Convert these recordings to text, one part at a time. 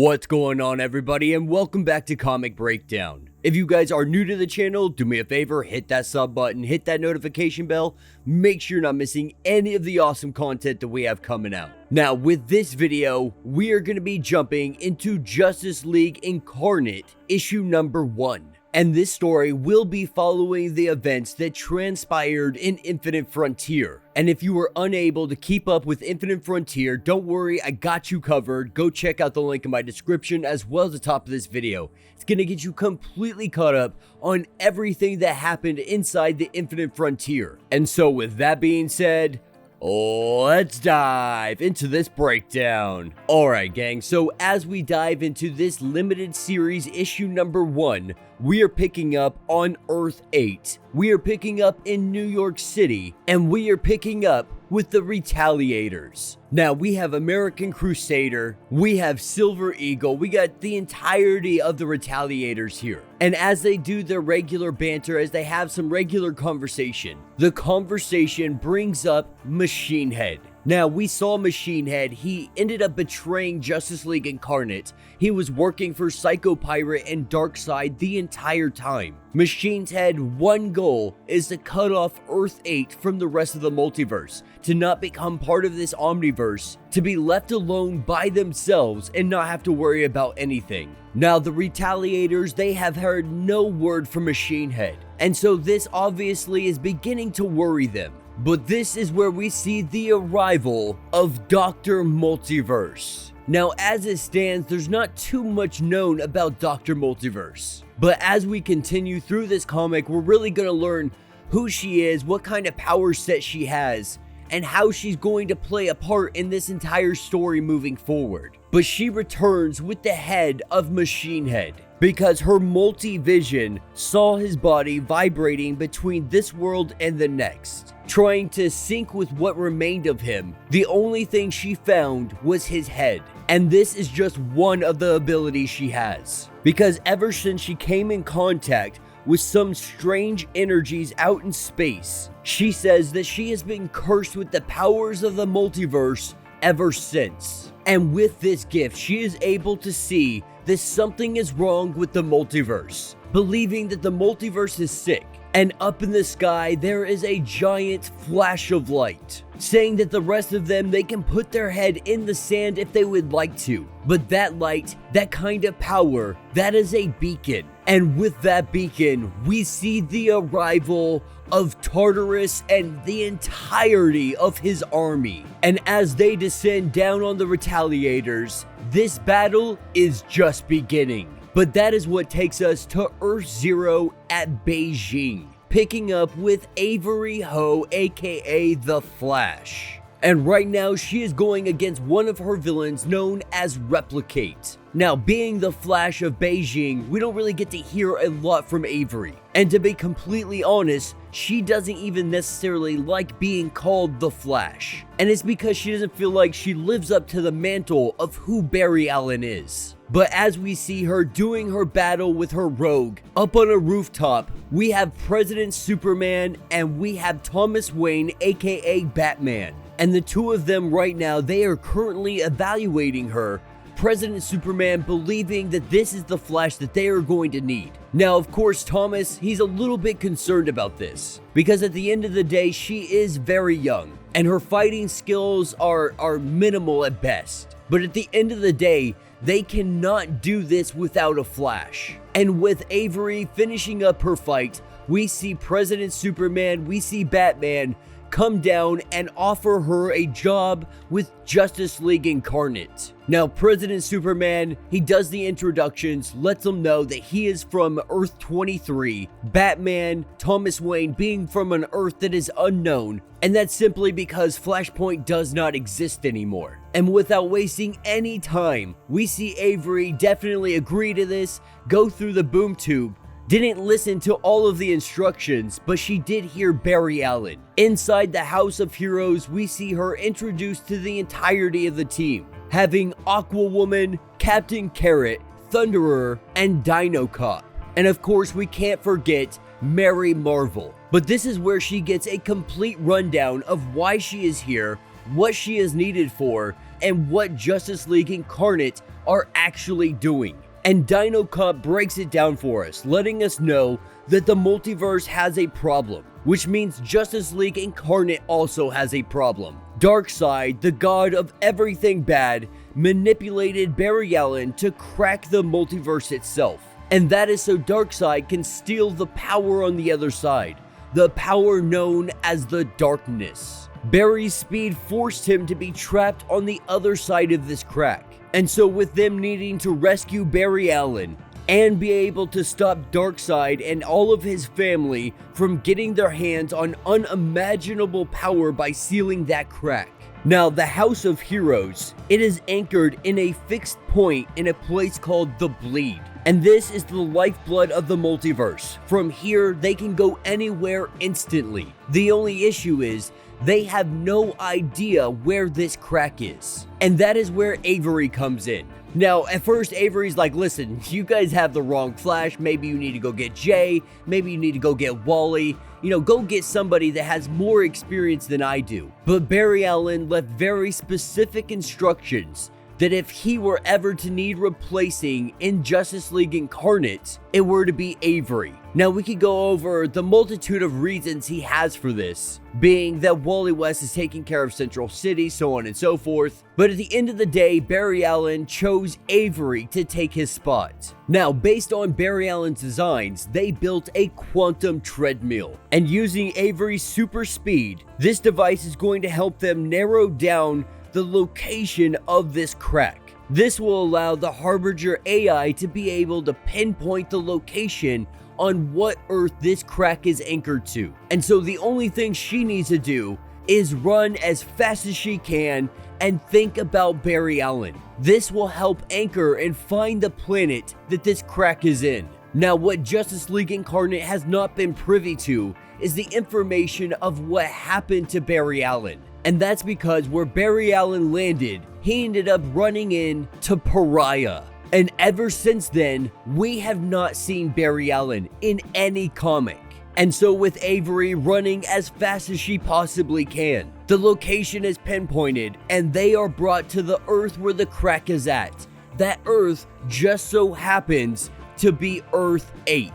What's going on, everybody, and welcome back to Comic Breakdown. If you guys are new to the channel, do me a favor, hit that sub button, hit that notification bell, make sure you're not missing any of the awesome content that we have coming out. Now, with this video, we are going to be jumping into Justice League Incarnate, issue number 1. And this story will be following the events that transpired in Infinite Frontier. And if you were unable to keep up with Infinite Frontier, don't worry, I got you covered. Go check out the link in my description as well as the top of this video. It's going to get you completely caught up on everything that happened inside the Infinite Frontier. And so with that being said, let's dive into this breakdown. Alright gang, so as we dive into this limited series issue number 1, we are picking up on Earth 8. We are picking up in New York City, and we are picking up with the Retaliators. Now, we have American Crusader, we have Silver Eagle, we got the entirety of the Retaliators here. And as they do their regular banter, as they have some regular conversation, the conversation brings up Machine Head. Now, we saw Machine Head, he ended up betraying Justice League Incarnate. He was working for Psycho Pirate and Darkseid the entire time. Machine Head's one goal is to cut off Earth 8 from the rest of the multiverse, to not become part of this omniverse, to be left alone by themselves and not have to worry about anything. Now, the Retaliators, they have heard no word from Machine Head, and so this obviously is beginning to worry them. But this is where we see the arrival of Dr. Multiverse. Now, as it stands, there's not too much known about Dr. Multiverse. But as we continue through this comic, we're really going to learn who she is, what kind of power set she has, and how she's going to play a part in this entire story moving forward. But she returns with the head of Machine Head, because her multi-vision saw his body vibrating between this world and the next, trying to sync with what remained of him. The only thing she found was his head. And this is just one of the abilities she has, because ever since she came in contact with some strange energies out in space, she says that she has been cursed with the powers of the multiverse ever since. And with this gift, she is able to see that something is wrong with the multiverse, believing that the multiverse is sick. And up in the sky, there is a giant flash of light, saying that the rest of them, they can put their head in the sand if they would like to. But that light, that kind of power, that is a beacon. And with that beacon, we see the arrival of Tartarus and the entirety of his army. And as they descend down on the Retaliators, this battle is just beginning. But that is what takes us to Earth Zero at Beijing, picking up with Avery Ho, aka The Flash. And right now, she is going against one of her villains known as Replicate. Now, being the Flash of Beijing, we don't really get to hear a lot from Avery. And to be completely honest, she doesn't even necessarily like being called the Flash. And it's because she doesn't feel like she lives up to the mantle of who Barry Allen is. But as we see her doing her battle with her rogue up on a rooftop, we have President Superman and we have Thomas Wayne, aka Batman. And the two of them right now, they are currently evaluating her. President Superman believing that this is the Flash that they are going to need. Now, of course, Thomas, he's a little bit concerned about this, because at the end of the day, she is very young, and her fighting skills are minimal at best. But at the end of the day, they cannot do this without a Flash. And with Avery finishing up her fight, we see President Superman, we see Batman come down and offer her a job with Justice League Incarnate. Now, President Superman, he does the introductions, lets them know that he is from Earth 23, Batman, Thomas Wayne being from an Earth that is unknown, and that's simply because Flashpoint does not exist anymore. And without wasting any time, we see Avery definitely agree to this, go through the boom tube, didn't listen to all of the instructions, but she did hear Barry Allen. Inside the House of Heroes, we see her introduced to the entirety of the team, having Aquawoman, Captain Carrot, Thunderer, and Dino Cop. And of course, we can't forget Mary Marvel. But this is where she gets a complete rundown of why she is here, what she is needed for, and what Justice League Incarnate are actually doing. And Dino Cop breaks it down for us, letting us know that the multiverse has a problem, which means Justice League Incarnate also has a problem. Darkseid, the god of everything bad, manipulated Barry Allen to crack the multiverse itself. And that is so Darkseid can steal the power on the other side, the power known as the darkness. Barry's speed forced him to be trapped on the other side of this crack. And so with them needing to rescue Barry Allen and be able to stop Darkseid and all of his family from getting their hands on unimaginable power by sealing that crack. Now, the House of Heroes, it is anchored in a fixed point in a place called the Bleed. And this is the lifeblood of the multiverse. From here, they can go anywhere instantly. The only issue is they have no idea where this crack is. And that is where Avery comes in. Now, at first, Avery's like, listen, you guys have the wrong Flash. Maybe you need to go get Jay. Maybe you need to go get Wally. Go get somebody that has more experience than I do. But Barry Allen left very specific instructions that if he were ever to need replacing in Justice League Incarnate, it were to be Avery. Now, we could go over the multitude of reasons he has for this, being that Wally West is taking care of Central City, so on and so forth. But at the end of the day, Barry Allen chose Avery to take his spot. Now, based on Barry Allen's designs, they built a quantum treadmill. And using Avery's super speed, this device is going to help them narrow down the location of this crack. This will allow the Harbinger AI to be able to pinpoint the location on what Earth this crack is anchored to. And so the only thing she needs to do is run as fast as she can and think about Barry Allen. This will help anchor and find the planet that this crack is in. Now, what Justice League Incarnate has not been privy to is the information of what happened to Barry Allen. And that's because where Barry Allen landed, he ended up running into Pariah. And ever since then, we have not seen Barry Allen in any comic. And so with Avery running as fast as she possibly can, the location is pinpointed and they are brought to the Earth where the crack is at. That Earth just so happens to be Earth 8.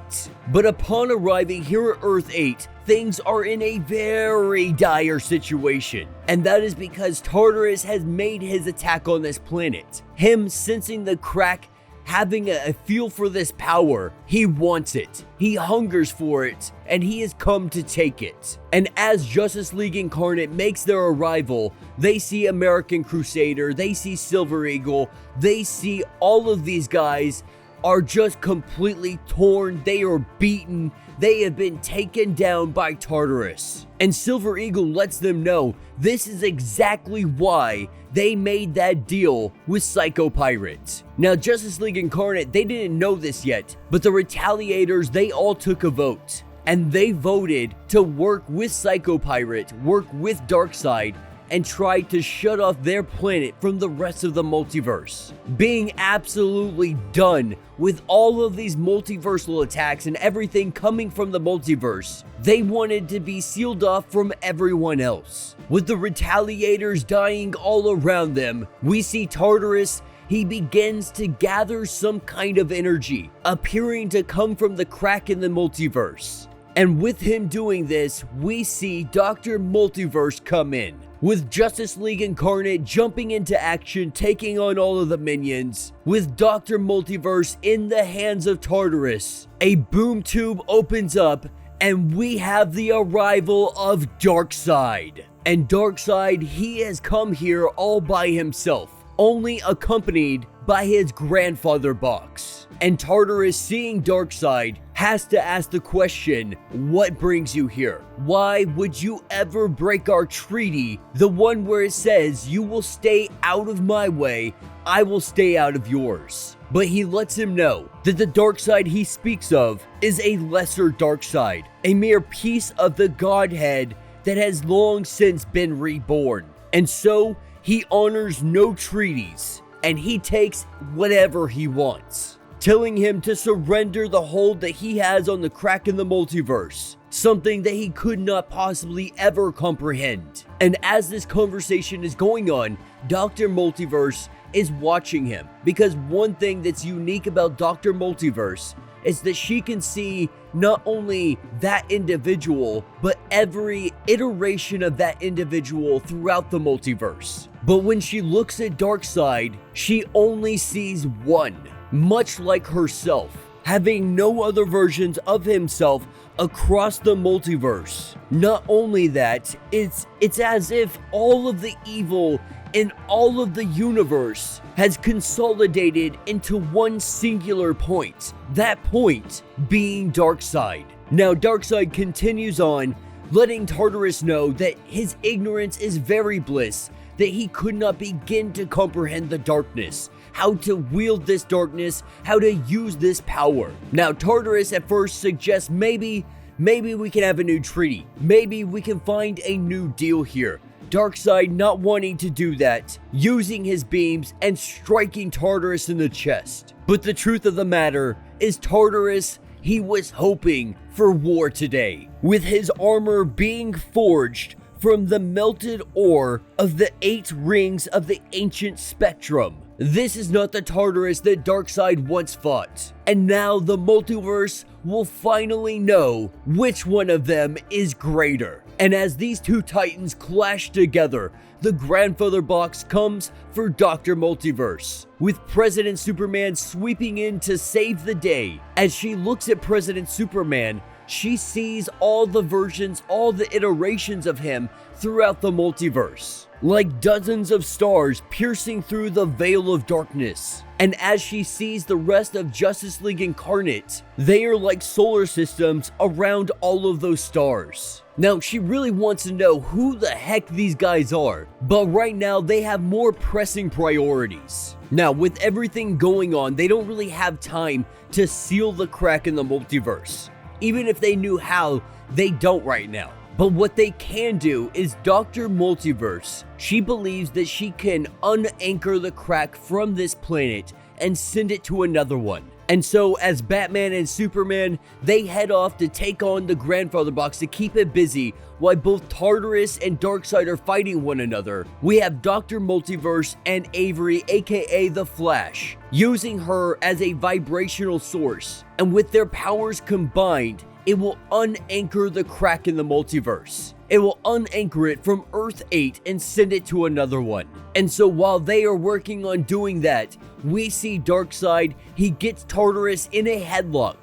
But upon arriving here at Earth 8, things are in a very dire situation. And that is because Tartarus has made his attack on this planet. Him sensing the crack, having a feel for this power, he wants it. He hungers for it, and he has come to take it. And as Justice League Incarnate makes their arrival, they see American Crusader, they see Silver Eagle, they see all of these guys are just completely torn, they are beaten, they have been taken down by Tartarus. And Silver Eagle lets them know this is exactly why they made that deal with Psycho Pirate. Now, Justice League Incarnate, they didn't know this yet, but the Retaliators, they all took a vote. And they voted to work with Psycho Pirate, work with Darkseid, and tried to shut off their planet from the rest of the multiverse. Being absolutely done with all of these multiversal attacks and everything coming from the multiverse, they wanted to be sealed off from everyone else. With the Retaliators dying all around them, we see Tartarus, he begins to gather some kind of energy, appearing to come from the crack in the multiverse. And with him doing this, we see Dr. Multiverse come in, with Justice League Incarnate jumping into action, taking on all of the minions. With Dr. Multiverse in the hands of Tartarus, a boom tube opens up, and we have the arrival of Darkseid. And Darkseid, he has come here all by himself, only accompanied by his grandfather box. And Tartarus, seeing Darkseid, has to ask the question, what brings you here? Why would you ever break our treaty? The one where it says, you will stay out of my way, I will stay out of yours. But he lets him know that the Darkseid he speaks of is a lesser Darkseid, a mere piece of the Godhead that has long since been reborn. And so, he honors no treaties, and he takes whatever he wants. telling him to surrender the hold that he has on the crack in the multiverse, something that he could not possibly ever comprehend. And as this conversation is going on, Dr. Multiverse is watching him, because one thing that's unique about Dr. Multiverse is that she can see not only that individual, but every iteration of that individual throughout the multiverse. But when she looks at Darkseid, she only sees one, much like herself, having no other versions of himself across the multiverse. Not only that, it's as if all of the evil in all of the universe has consolidated into one singular point, that point being Darkseid. Now Darkseid continues on, letting Tartarus know that his ignorance is very bliss, that he could not begin to comprehend the darkness, how to wield this darkness, how to use this power. Now Tartarus at first suggests maybe we can have a new treaty, maybe we can find a new deal here. Darkseid not wanting to do that, using his beams and striking Tartarus in the chest. But the truth of the matter is Tartarus, he was hoping for war today, with his armor being forged from the melted ore of the 8 rings of the ancient spectrum. This is not the Tartarus that Darkseid once fought, and now the multiverse will finally know which one of them is greater. And as these two titans clash together, the grandfather box comes for Dr. Multiverse, with President Superman sweeping in to save the day. As she looks at President Superman, she sees all the versions, all the iterations of him throughout the multiverse, like dozens of stars piercing through the veil of darkness. And as she sees the rest of Justice League Incarnate, they are like solar systems around all of those stars. Now, she really wants to know who the heck these guys are, but right now they have more pressing priorities. Now, with everything going on, they don't really have time to seal the crack in the multiverse. Even if they knew how, they don't right now. But what they can do is Dr. Multiverse, she believes that she can unanchor the crack from this planet and send it to another one. And so as Batman and Superman, they head off to take on the grandfather box to keep it busy while both Tartarus and Darkseid are fighting one another. We have Dr. Multiverse and Avery, aka the Flash, using her as a vibrational source. And with their powers combined, it will unanchor the crack in the multiverse. It will unanchor it from Earth 8 and send it to another one. And so while they are working on doing that, we see Darkseid, he gets Tartarus in a headlock,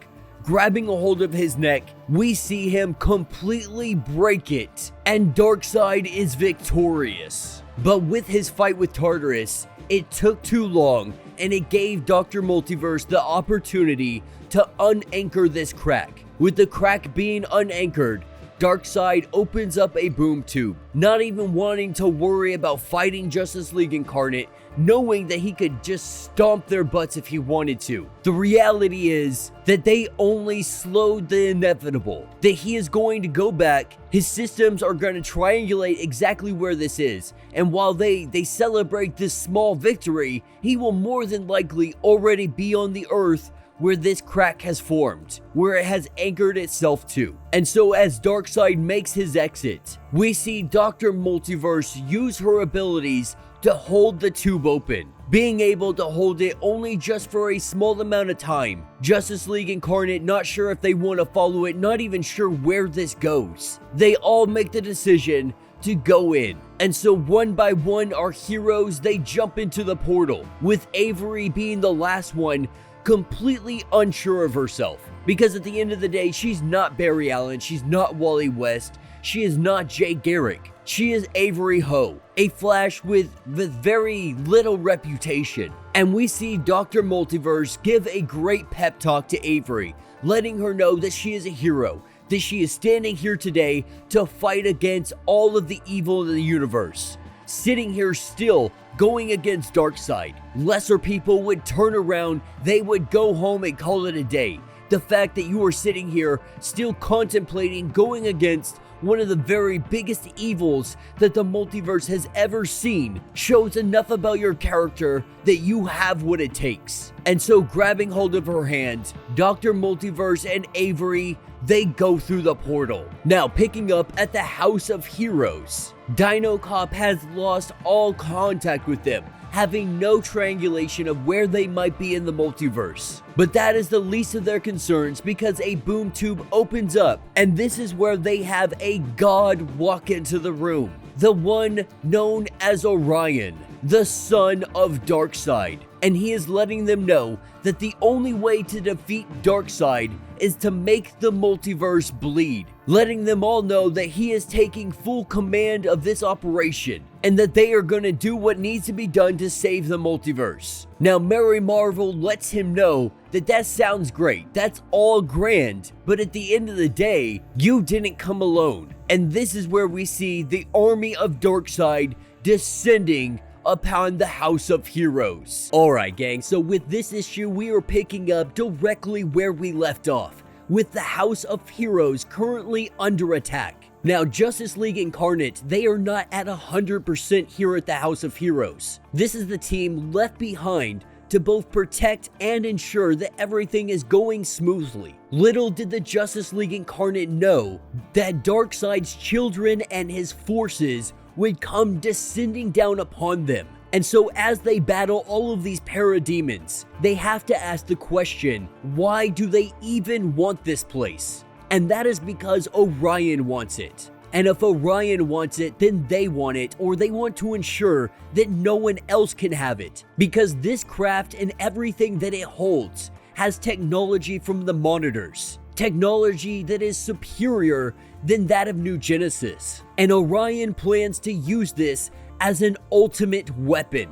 grabbing a hold of his neck. We see him completely break it, and Darkseid is victorious. But with his fight with Tartarus, it took too long, and it gave Dr. Multiverse the opportunity to unanchor this crack. With the crack being unanchored, Darkseid opens up a boom tube, not even wanting to worry about fighting Justice League Incarnate, knowing that he could just stomp their butts if he wanted to. The reality is that they only slowed the inevitable, that he is going to go back, his systems are going to triangulate exactly where this is, and while they celebrate this small victory, he will more than likely already be on the Earth where this crack has formed, where it has anchored itself to. And so as Darkseid makes his exit, we see Dr. Multiverse use her abilities to hold the tube open, being able to hold it only just for a small amount of time. Justice League Incarnate not sure if they want to follow it, not even sure where this goes. They all make the decision to go in. And so one by one, our heroes, they jump into the portal, with Avery being the last one, completely unsure of herself, because at the end of the day, she's not Barry Allen, she's not Wally West, she is not Jay Garrick, she is Avery Ho, a Flash with very little reputation. And we see Dr. Multiverse give a great pep talk to Avery, letting her know that she is a hero, that she is standing here today to fight against all of the evil in the universe. Sitting here still, going against Darkseid. Lesser people would turn around, they would go home and call it a day. The fact that you are sitting here still contemplating going against one of the very biggest evils that the multiverse has ever seen, shows enough about your character that you have what it takes. And so grabbing hold of her hand, Dr. Multiverse and Avery, they go through the portal. Now picking up at the House of Heroes, Dino Cop has lost all contact with them, having no triangulation of where they might be in the multiverse. But that is the least of their concerns because a boom tube opens up, and this is where they have a god walk into the room. The one known as Orion, the son of Darkseid. And he is letting them know that the only way to defeat Darkseid is to make the multiverse bleed, letting them all know that he is taking full command of this operation and that they are going to do what needs to be done to save the multiverse. Now Mary Marvel lets him know that that sounds great, that's all grand, but at the end of the day, you didn't come alone. And this is where we see the army of Darkseid descending upon the House of Heroes. Alright gang, so with this issue we are picking up directly where we left off, with the House of Heroes currently under attack. Now Justice League Incarnate, they are not at 100% here at the House of Heroes. This is the team left behind to both protect and ensure that everything is going smoothly. Little did the Justice League Incarnate know that Darkseid's children and his forces would come descending down upon them. And so as they battle all of these parademons, they have to ask the question, why do they even want this place? And that is because Orion wants it. And if Orion wants it, then they want it, or they want to ensure that no one else can have it. Because this craft and everything that it holds has technology from the monitors. Technology that is superior than that of New Genesis. And Orion plans to use this as an ultimate weapon.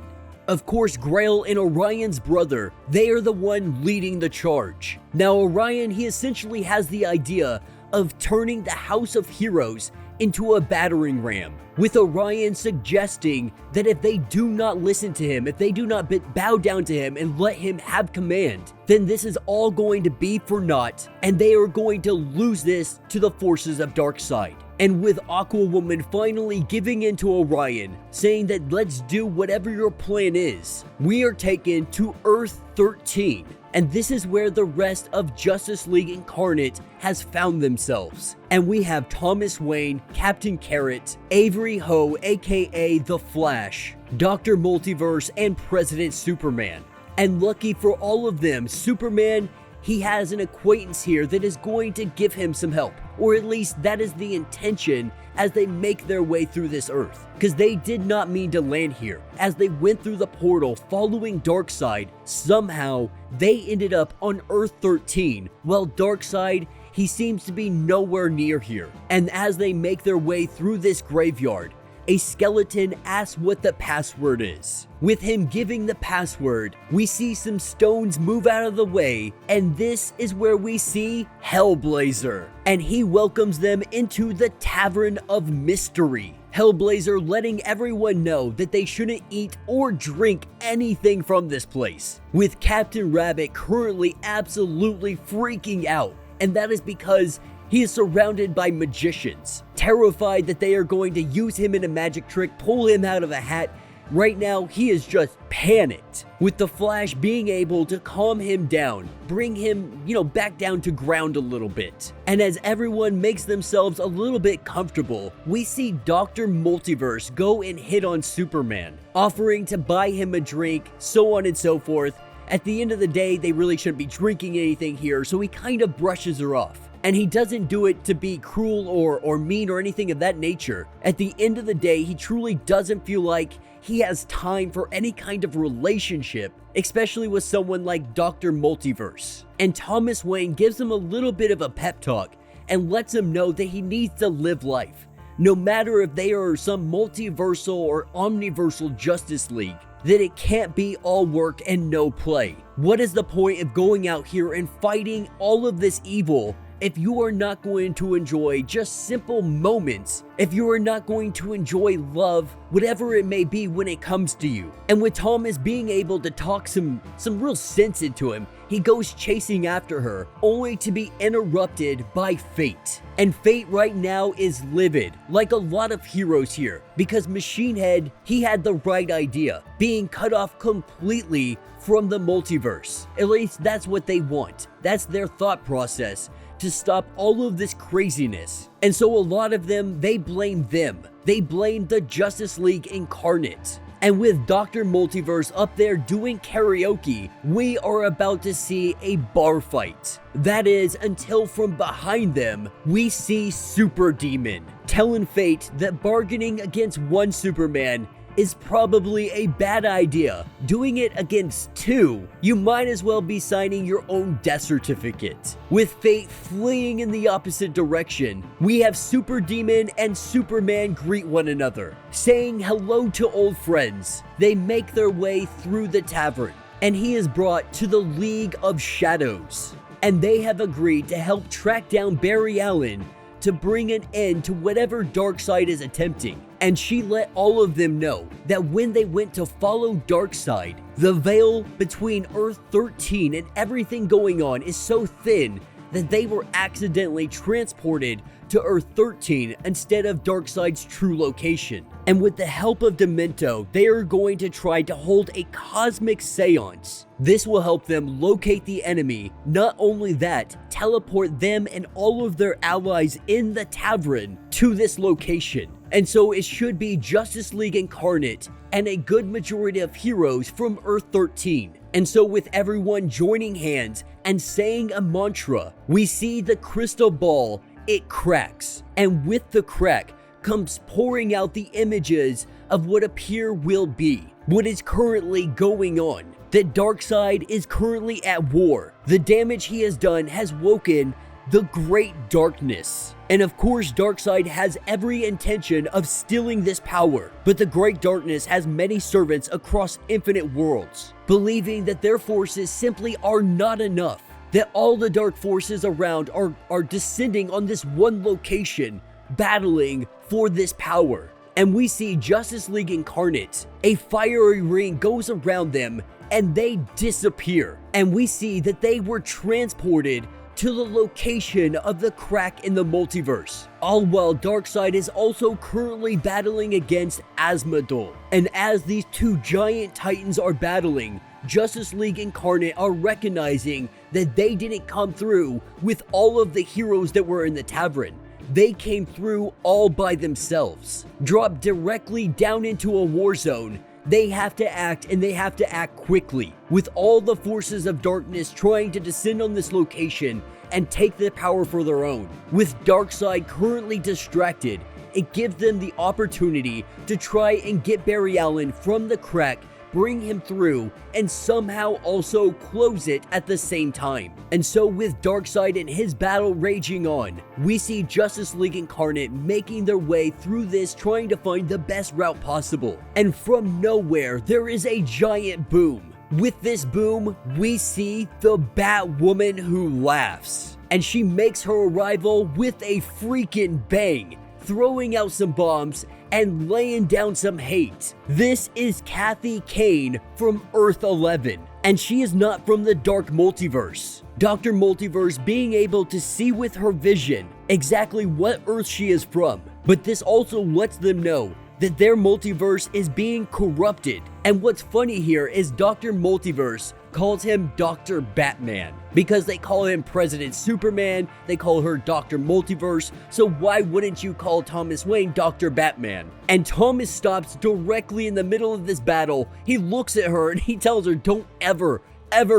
Of course, Grail and Orion's brother, they are the one leading the charge. Now Orion, he essentially has the idea of turning the House of Heroes into a battering ram, with Orion suggesting that if they do not listen to him, if they do not bow down to him and let him have command, then this is all going to be for naught, and they are going to lose this to the forces of Darkseid. And with Aquawoman finally giving in to Orion, saying that let's do whatever your plan is, we are taken to Earth 13. And this is where the rest of Justice League Incarnate has found themselves. And we have Thomas Wayne, Captain Carrot, Avery Ho aka The Flash, Dr. Multiverse, and President Superman. And lucky for all of them, Superman, he has an acquaintance here that is going to give him some help. Or at least that is the intention as they make their way through this Earth. Because they did not mean to land here. As they went through the portal following Darkseid, somehow they ended up on Earth 13, while Darkseid, he seems to be nowhere near here. And as they make their way through this graveyard, a skeleton asks what the password is. With him giving the password, we see some stones move out of the way, and this is where we see Hellblazer. And he welcomes them into the Tavern of Mystery. Hellblazer letting everyone know that they shouldn't eat or drink anything from this place. With Captain Rabbit currently absolutely freaking out, and that is because he is surrounded by magicians, terrified that they are going to use him in a magic trick, pull him out of a hat. Right now, he is just panicked, with the Flash being able to calm him down, bring him, back down to ground a little bit. And as everyone makes themselves a little bit comfortable, we see Dr. Multiverse go and hit on Superman, offering to buy him a drink, so on and so forth. At the end of the day, they really shouldn't be drinking anything here, so he kind of brushes her off. And he doesn't do it to be cruel or mean or anything of that nature. At the end of the day, he truly doesn't feel like he has time for any kind of relationship, especially with someone like Dr. Multiverse. And Thomas Wayne gives him a little bit of a pep talk and lets him know that he needs to live life, no matter if they are some multiversal or omniversal Justice League, that it can't be all work and no play. What is the point of going out here and fighting all of this evil if you are not going to enjoy just simple moments, if you are not going to enjoy love, whatever it may be when it comes to you. And with Thomas being able to talk some real sense into him, he goes chasing after her, only to be interrupted by fate. And fate right now is livid, like a lot of heroes here, because Machine Head, he had the right idea, being cut off completely from the multiverse. At least that's what they want. That's their thought process, to stop all of this craziness. And so a lot of them, they blame them. They blame the Justice League Incarnate. And with Dr. Multiverse up there doing karaoke, we are about to see a bar fight. That is, until from behind them, we see Super Demon, telling Fate that bargaining against one Superman is probably a bad idea. Doing it against two, you might as well be signing your own death certificate. With Fate fleeing in the opposite direction, we have Super Demon and Superman greet one another, saying hello to old friends. They make their way through the tavern, and he is brought to the League of Shadows, and they have agreed to help track down Barry Allen to bring an end to whatever Darkseid is attempting. And she let all of them know that when they went to follow Darkseid, the veil between Earth 13 and everything going on is so thin that they were accidentally transported to Earth 13 instead of Darkseid's true location. And with the help of Demento, they are going to try to hold a cosmic seance. This will help them locate the enemy. Not only that, teleport them and all of their allies in the tavern to this location. And so it should be Justice League Incarnate and a good majority of heroes from Earth 13. And so with everyone joining hands and saying a mantra, we see the crystal ball, it cracks. And with the crack comes pouring out the images of what appear will be, what is currently going on. That Darkseid is currently at war. The damage he has done has woken the Great Darkness. And of course, Darkseid has every intention of stealing this power, but the Great Darkness has many servants across infinite worlds, believing that their forces simply are not enough, that all the dark forces around are descending on this one location, battling for this power. And we see Justice League Incarnate, a fiery ring goes around them, and they disappear. And we see that they were transported to the location of the crack in the multiverse. All while Darkseid is also currently battling against Asmodel. And as these two giant titans are battling, Justice League Incarnate are recognizing that they didn't come through with all of the heroes that were in the tavern. They came through all by themselves. Dropped directly down into a war zone, they have to act, and they have to act quickly, with all the forces of darkness trying to descend on this location and take the power for their own. With Darkseid currently distracted, it gives them the opportunity to try and get Barry Allen from the crack, bring him through, and somehow also close it at the same time. And so with Darkseid and his battle raging on, we see Justice League Incarnate making their way through this, trying to find the best route possible. And from nowhere, there is a giant boom. With this boom, we see the Batwoman who laughs. And she makes her arrival with a freaking bang, throwing out some bombs and laying down some hate. This is Kathy Kane from Earth 11, and she is not from the Dark Multiverse. Dr. Multiverse being able to see with her vision exactly what Earth she is from, but this also lets them know that their multiverse is being corrupted. And what's funny here is Dr. Multiverse calls him Dr. Batman, because they call him President Superman, they call her Dr. Multiverse, so why wouldn't you call Thomas Wayne Dr. Batman? And Thomas stops directly in the middle of this battle. He looks at her and he tells her, don't ever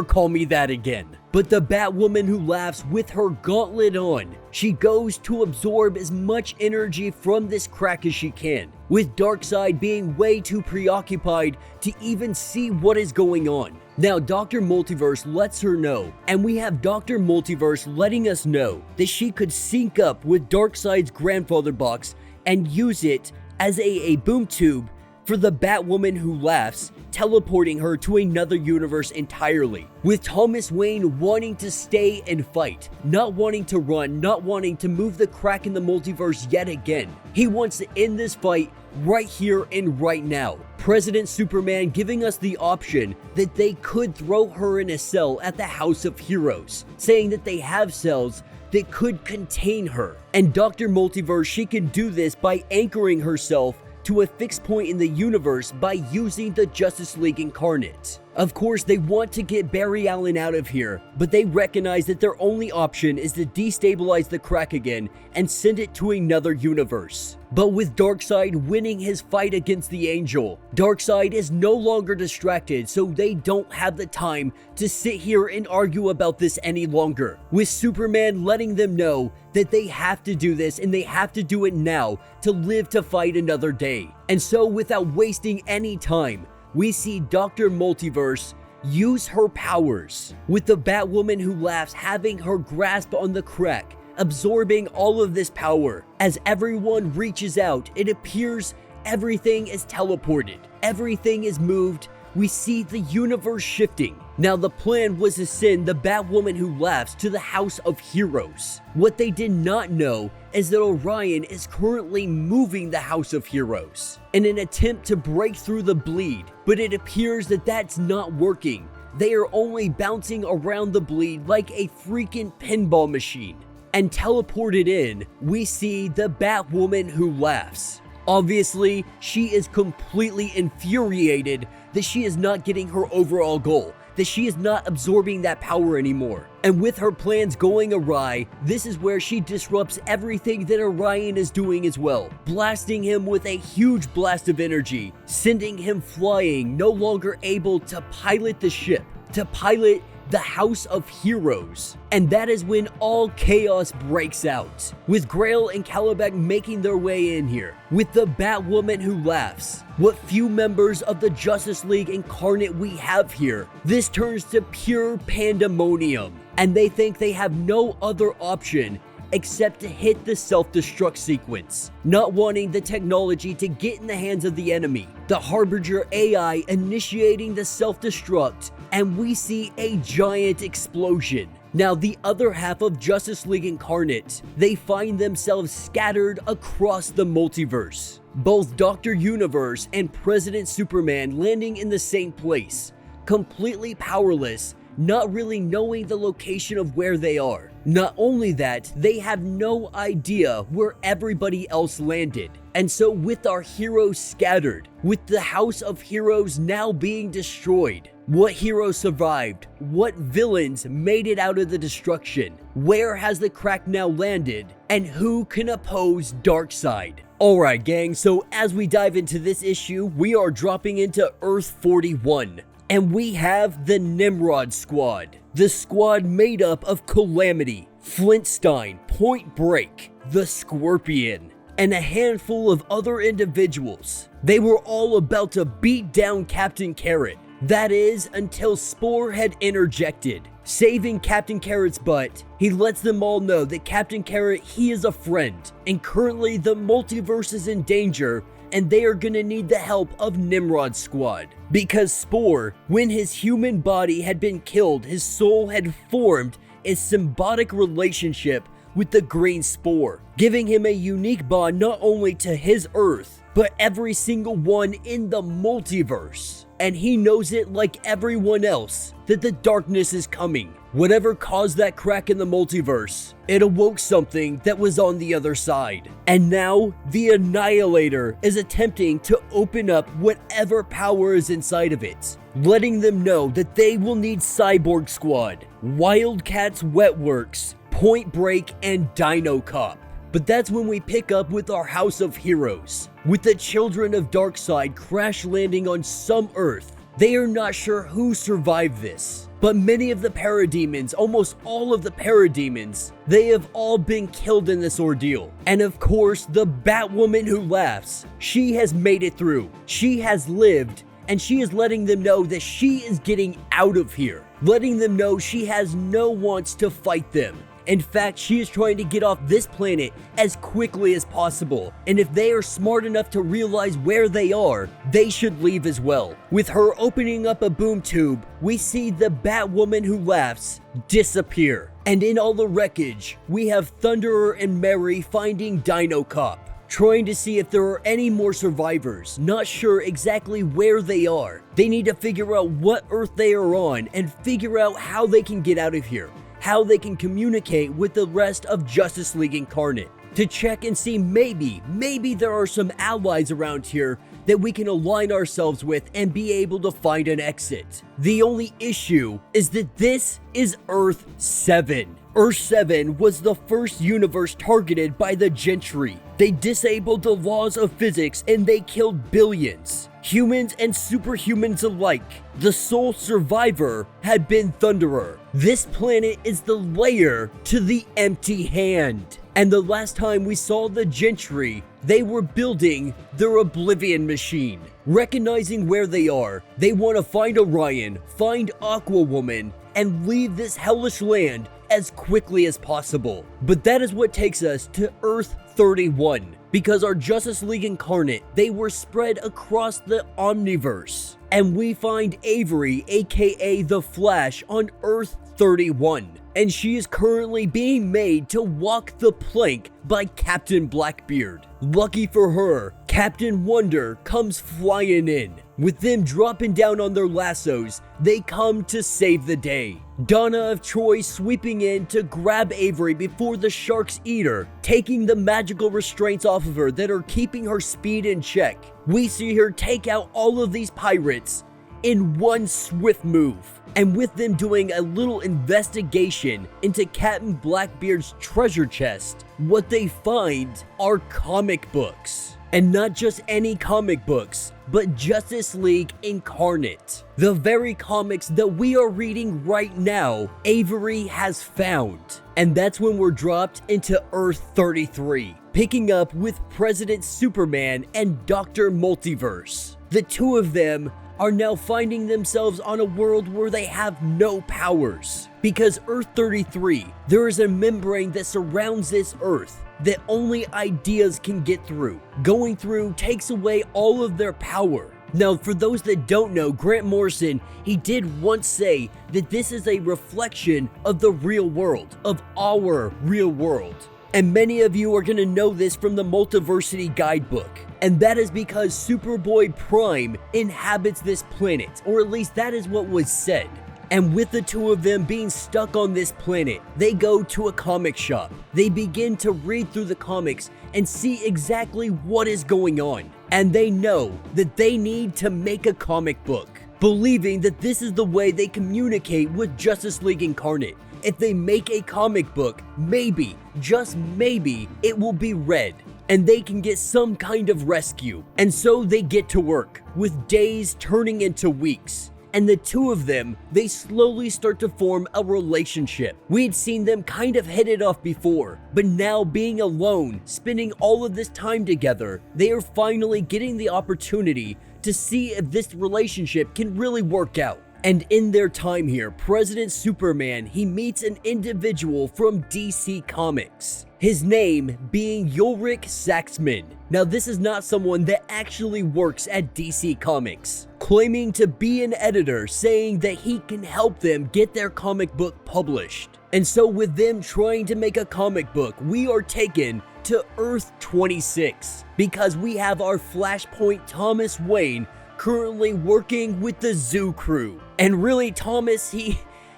call me that again. But the Batwoman who laughs with her gauntlet on, she goes to absorb as much energy from this crack as she can, with Darkseid being way too preoccupied to even see what is going on. Now Dr. Multiverse lets her know, and we have Dr. Multiverse letting us know that she could sync up with Darkseid's grandfather box and use it as a boom tube for the Batwoman Who Laughs, teleporting her to another universe entirely, with Thomas Wayne wanting to stay and fight, not wanting to run, not wanting to move the crack in the multiverse yet again. He wants to end this fight right here and right now. President Superman giving us the option that they could throw her in a cell at the House of Heroes, saying that they have cells that could contain her. And Dr. Multiverse, she can do this by anchoring herself to a fixed point in the universe by using the Justice League Incarnate. Of course, they want to get Barry Allen out of here, but they recognize that their only option is to destabilize the crack again and send it to another universe. But with Darkseid winning his fight against the Angel, Darkseid is no longer distracted, so they don't have the time to sit here and argue about this any longer, with Superman letting them know that they have to do this and they have to do it now to live to fight another day. And so, without wasting any time, we see Dr. Multiverse use her powers, with the Batwoman Who Laughs having her grasp on the crack, absorbing all of this power. As everyone reaches out, it appears everything is teleported, everything is moved. We see the universe shifting. Now, the plan was to send the Batwoman Who Laughs to the House of Heroes. What they did not know is that Orion is currently moving the House of Heroes in an attempt to break through the bleed, but it appears that that's not working. They are only bouncing around the bleed like a freaking pinball machine. And teleported in, we see the Batwoman Who Laughs. Obviously, she is completely infuriated that she is not getting her overall goal, that she is not absorbing that power anymore. And with her plans going awry, this is where she disrupts everything that Orion is doing as well, blasting him with a huge blast of energy, sending him flying, no longer able to pilot the ship, to pilot the House of Heroes. And that is when all chaos breaks out, with Grail and Caliban making their way in here, with the Batwoman Who Laughs. What few members of the Justice League Incarnate we have here, this turns to pure pandemonium, and they think they have no other option except to hit the self-destruct sequence, not wanting the technology to get in the hands of the enemy. The Harbinger AI initiating the self-destruct, and we see a giant explosion. Now, the other half of Justice League Incarnate, they find themselves scattered across the multiverse. Both Dr. Universe and President Superman landing in the same place, completely powerless, not really knowing the location of where they are. Not only that, they have no idea where everybody else landed. And so with our heroes scattered, with the House of Heroes now being destroyed, what heroes survived? What villains made it out of the destruction? Where has the crack now landed? And who can oppose Darkseid? Alright gang, so as we dive into this issue, we are dropping into Earth 41. And we have the Nimrod squad. The squad made up of Calamity, Flintstein, Point Break, the Scorpion, and a handful of other individuals. They were all about to beat down Captain Carrot. That is, until Spore had interjected, saving Captain Carrot's butt. He lets them all know that Captain Carrot, he is a friend, and currently the multiverse is in danger, and they are gonna need the help of Nimrod's squad. Because Spore, when his human body had been killed, his soul had formed a symbiotic relationship with the Green Spore, giving him a unique bond not only to his Earth, but every single one in the multiverse. And he knows it like everyone else, that the darkness is coming. Whatever caused that crack in the multiverse, it awoke something that was on the other side. And now, the Annihilator is attempting to open up whatever power is inside of it, letting them know that they will need Cyborg Squad, Wildcats Wetworks, Point Break, and Dino Cop. But that's when we pick up with our House of Heroes, with the children of Darkseid crash landing on some Earth. They are not sure who survived this, but many of the parademons, almost all of the parademons, they have all been killed in this ordeal. And of course, the Batwoman Who Laughs, she has made it through. She has lived, and she is letting them know that she is getting out of here, letting them know she has no wants to fight them. In fact, she is trying to get off this planet as quickly as possible. And if they are smart enough to realize where they are, they should leave as well. With her opening up a boom tube, we see the Batwoman who laughs disappear. And in all the wreckage, we have Thunderer and Mary finding Dino Cop, trying to see if there are any more survivors, not sure exactly where they are. They need to figure out what Earth they are on and figure out how they can get out of here, how they can communicate with the rest of Justice League Incarnate, to check and see maybe there are some allies around here that we can align ourselves with and be able to find an exit. The only issue is that this is Earth 7. Earth 7 was the first universe targeted by the Gentry. They disabled the laws of physics and they killed billions, humans and superhumans alike. The sole survivor had been Thunderer. This planet is the lair to the empty hand. And the last time we saw the Gentry, they were building their Oblivion Machine. Recognizing where they are, they want to find Orion, find Aquawoman, and leave this hellish land as quickly as possible. But that is what takes us to Earth 31, because our Justice League Incarnate, they were spread across the Omniverse. And we find Avery, aka The Flash, on Earth 31. And she is currently being made to walk the plank by Captain Blackbeard. Lucky for her, Captain Wonder comes flying in. With them dropping down on their lassos, they come to save the day. Donna of Troy sweeping in to grab Avery before the sharks eat her, taking the magical restraints off of her that are keeping her speed in check. We see her take out all of these pirates in one swift move. And with them doing a little investigation into Captain Blackbeard's treasure chest, what they find are comic books. And not just any comic books, but Justice League Incarnate. The very comics that we are reading right now, Avery has found. And that's when we're dropped into Earth 33, picking up with President Superman and Dr. Multiverse. The two of them are now finding themselves on a world where they have no powers. Because Earth 33, there is a membrane that surrounds this Earth that only ideas can get through. Going through takes away all of their power. Now, for those that don't know, Grant Morrison, he did once say that this is a reflection of the real world, of our real world. And many of you are going to know this from the Multiversity Guidebook. And that is because Superboy Prime inhabits this planet, or at least that is what was said. And with the two of them being stuck on this planet, they go to a comic shop. They begin to read through the comics and see exactly what is going on. And they know that they need to make a comic book, believing that this is the way they communicate with Justice League Incarnate. If they make a comic book, maybe, just maybe, it will be read and they can get some kind of rescue. And so they get to work, with days turning into weeks. And the two of them, they slowly start to form a relationship. We had seen them kind of hit it off before, but now being alone, spending all of this time together, they are finally getting the opportunity to see if this relationship can really work out. And in their time here, President Superman, he meets an individual from DC Comics. His name being Ulrich Saxman. Now this is not someone that actually works at DC Comics, claiming to be an editor, saying that he can help them get their comic book published. And so with them trying to make a comic book, we are taken to Earth 26, because we have our Flashpoint Thomas Wayne currently working with the Zoo Crew. And really, Thomas,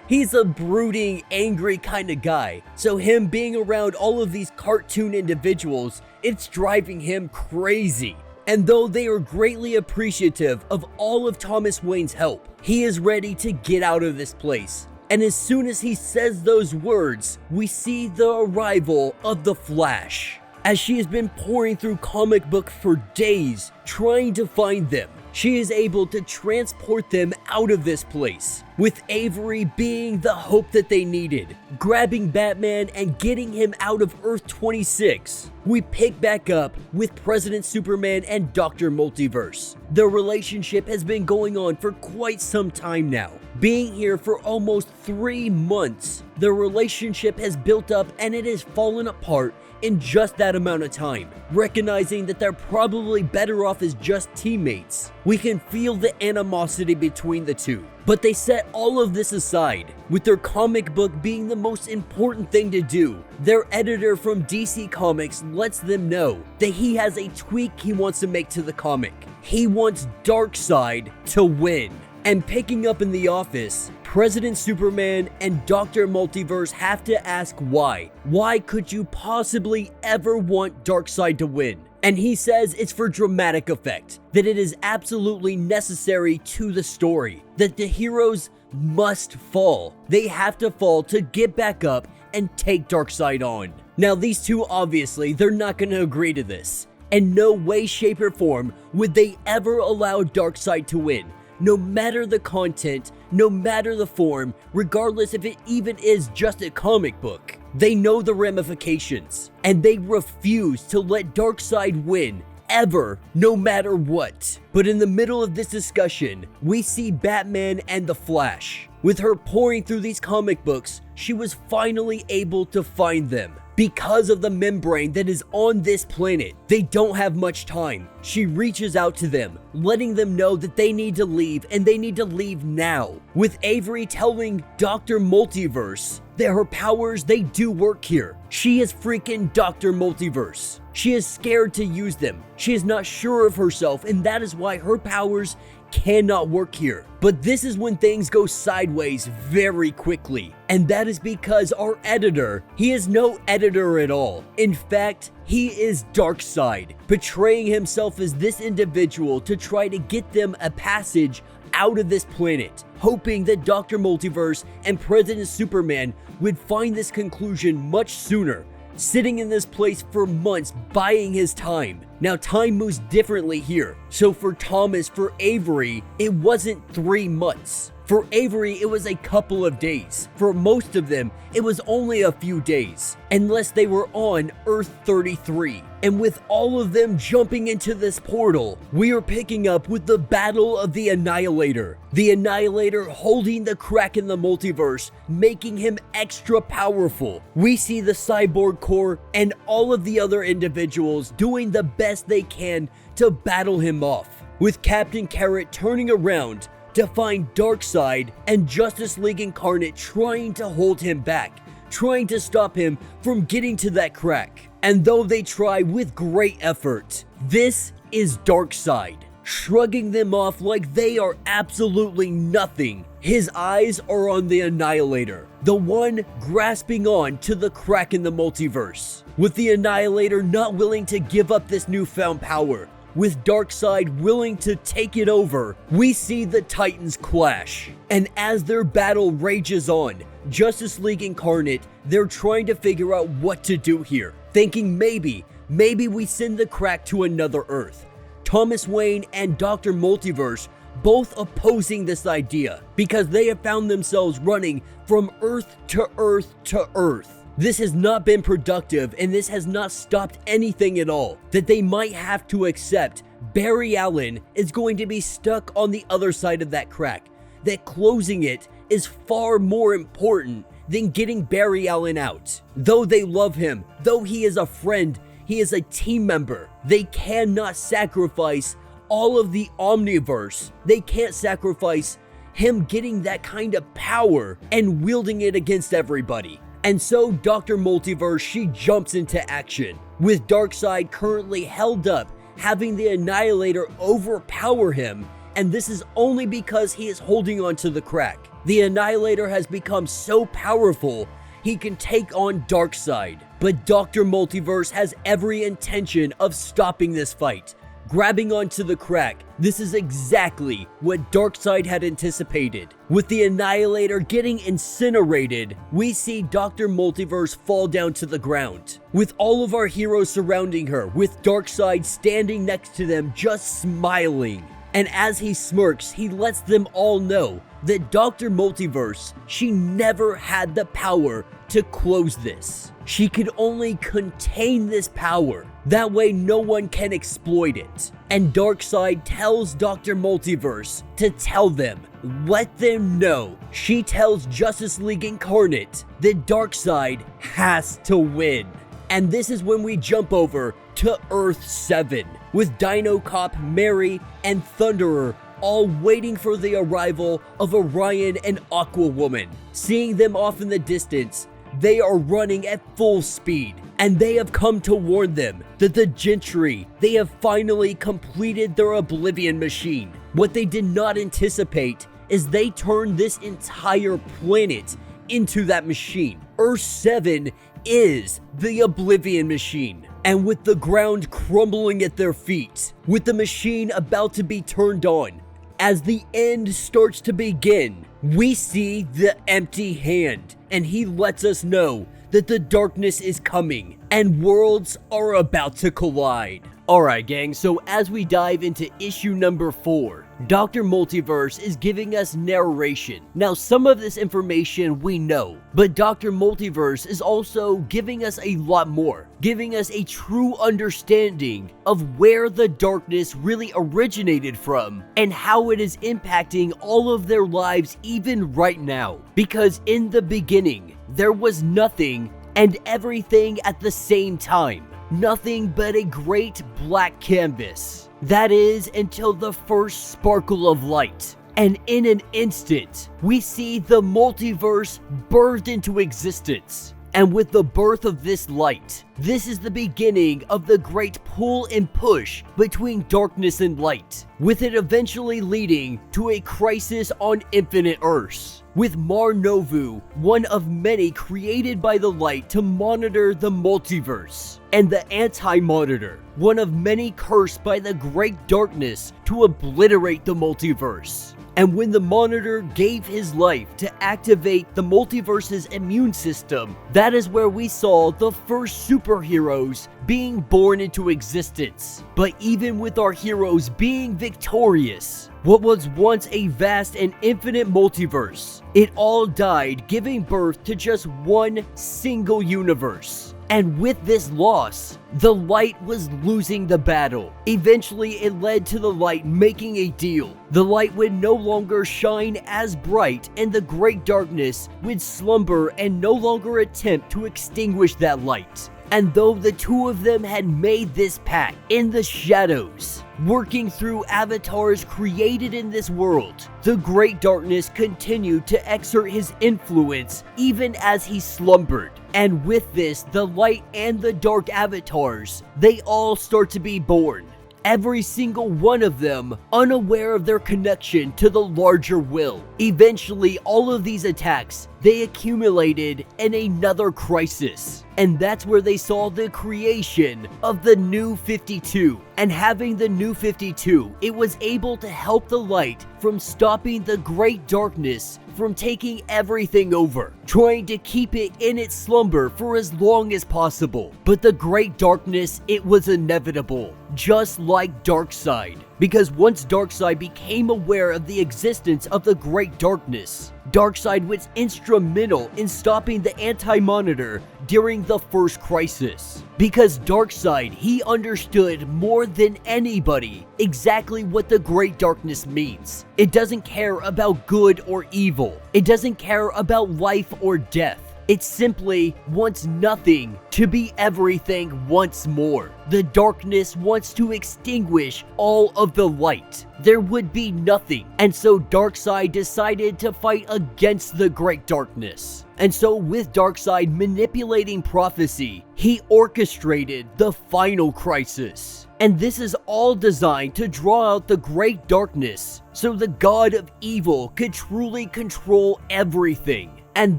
he's a brooding, angry kind of guy. So him being around all of these cartoon individuals, it's driving him crazy. And though they are greatly appreciative of all of Thomas Wayne's help, he is ready to get out of this place. And as soon as he says those words, we see the arrival of the Flash. As she has been pouring through comic book for days, trying to find them, she is able to transport them out of this place, with Avery being the hope that they needed, grabbing Batman and getting him out of Earth 26. We pick back up with President Superman and Dr. Multiverse. Their relationship has been going on for quite some time now, being here for almost 3 months. Their relationship has built up and it has fallen apart in just that amount of time, recognizing that they're probably better off as just teammates. We can feel the animosity between the two, but they set all of this aside, with their comic book being the most important thing to do. Their editor from DC Comics lets them know that he has a tweak he wants to make to the comic. He wants Darkseid to win. And picking up in the office, President Superman and Dr. Multiverse have to ask why. Why could you possibly ever want Darkseid to win? And he says it's for dramatic effect, that it is absolutely necessary to the story, that the heroes must fall. They have to fall to get back up and take Darkseid on. Now these two, obviously, they're not going to agree to this. In no way, shape, or form would they ever allow Darkseid to win. No matter the content, no matter the form, regardless if it even is just a comic book. They know the ramifications, and they refuse to let Darkseid win, ever, no matter what. But in the middle of this discussion, we see Batman and the Flash. With her pouring through these comic books, she was finally able to find them. Because of the membrane that is on this planet, they don't have much time. She reaches out to them, letting them know that they need to leave and they need to leave now. With Avery telling Dr. Multiverse that her powers, they do work here. She is freaking Dr. Multiverse. She is scared to use them. She is not sure of herself, and that is why her powers cannot work here. But this is when things go sideways very quickly, and that is because our editor, he is no editor at all. In fact, he is Darkseid, portraying himself as this individual to try to get them a passage out of this planet, hoping that Dr. Multiverse and President Superman would find this conclusion much sooner, sitting in this place for months, buying his time. Now, time moves differently here. So for Thomas, for Avery, it wasn't 3 months. For Avery, it was a couple of days. For most of them, it was only a few days, unless they were on Earth 33. And with all of them jumping into this portal, we are picking up with the Battle of the Annihilator. The Annihilator holding the crack in the multiverse, making him extra powerful. We see the Cyborg Corps and all of the other individuals doing the best they can to battle him off, with Captain Carrot turning around to find Darkseid and Justice League Incarnate trying to hold him back, trying to stop him from getting to that crack. And though they try with great effort, this is Darkseid, shrugging them off like they are absolutely nothing. His eyes are on the Annihilator, the one grasping on to the crack in the multiverse. With the Annihilator not willing to give up this newfound power, with Darkseid willing to take it over, we see the Titans clash. And as their battle rages on, Justice League Incarnate, they're trying to figure out what to do here, thinking maybe we send the crack to another Earth. Thomas Wayne and Dr. Multiverse both opposing this idea because they have found themselves running from Earth to Earth to Earth. This has not been productive, and this has not stopped anything at all. That they might have to accept Barry Allen is going to be stuck on the other side of that crack. That closing it is far more important than getting Barry Allen out. Though they love him, though he is a friend, he is a team member, they cannot sacrifice all of the Omniverse. They can't sacrifice him getting that kind of power and wielding it against everybody. And so Dr. Multiverse, she jumps into action, with Darkseid currently held up, having the Annihilator overpower him, and this is only because he is holding on to the crack. The Annihilator has become so powerful, he can take on Darkseid. But Dr. Multiverse has every intention of stopping this fight, grabbing onto the crack. This is exactly what Darkseid had anticipated. With the Annihilator getting incinerated, we see Dr. Multiverse fall down to the ground, with all of our heroes surrounding her, with Darkseid standing next to them just smiling. And as he smirks, he lets them all know that Dr. Multiverse, she never had the power to close this. She could only contain this power. That way no one can exploit it. And Darkseid tells Dr. Multiverse to tell them, let them know. She tells Justice League Incarnate that Darkseid has to win. And this is when we jump over to Earth 7 with Dino Cop, Mary, and Thunderer all waiting for the arrival of Orion and Aquawoman. Seeing them off in the distance, they are running at full speed, and they have come to warn them that the Gentry, they have finally completed their Oblivion Machine. What they did not anticipate is they turned this entire planet into that machine. Earth 7 is the Oblivion Machine. And with the ground crumbling at their feet, with the machine about to be turned on, as the end starts to begin, we see the empty hand, and he lets us know that the darkness is coming and worlds are about to collide. Alright gang, so as we dive into issue number 4, Dr. Multiverse is giving us narration. Now some of this information we know, but Dr. Multiverse is also giving us a lot more, giving us a true understanding of where the darkness really originated from and how it is impacting all of their lives even right now. Because in the beginning, there was nothing and everything at the same time. Nothing but a great black canvas. That is until the first sparkle of light. And in an instant, we see the multiverse birthed into existence. And with the birth of this light, this is the beginning of the great pull and push between darkness and light, with it eventually leading to a crisis on infinite Earths, with Mar Novu, one of many created by the light to monitor the multiverse, and the Anti-Monitor, one of many cursed by the great darkness to obliterate the multiverse. And when the Monitor gave his life to activate the multiverse's immune system, that is where we saw the first superheroes being born into existence. But even with our heroes being victorious, what was once a vast and infinite multiverse, it all died, giving birth to just one single universe. And with this loss, the light was losing the battle. Eventually, it led to the light making a deal. The light would no longer shine as bright, and the great darkness would slumber and no longer attempt to extinguish that light. And though the two of them had made this pact in the shadows, working through avatars created in this world, the great darkness continued to exert his influence even as he slumbered. And with this, the light and the dark avatars, they all start to be born. Every single one of them unaware of their connection to the larger will. Eventually, all of these attacks, they accumulated in another crisis. And that's where they saw the creation of the New 52. And having the New 52, it was able to help the light from stopping the great darkness from taking everything over, trying to keep it in its slumber for as long as possible. But the great darkness, it was inevitable, just like Darkseid. Because once Darkseid became aware of the existence of the great darkness, Darkseid was instrumental in stopping the Anti-Monitor during the first crisis. Because Darkseid, he understood more than anybody exactly what the great darkness means. It doesn't care about good or evil. It doesn't care about life or death. It simply wants nothing to be everything once more. The darkness wants to extinguish all of the light. There would be nothing. And so Darkseid decided to fight against the great darkness. And so with Darkseid manipulating prophecy, he orchestrated the final crisis. And this is all designed to draw out the great darkness so the god of evil could truly control everything. And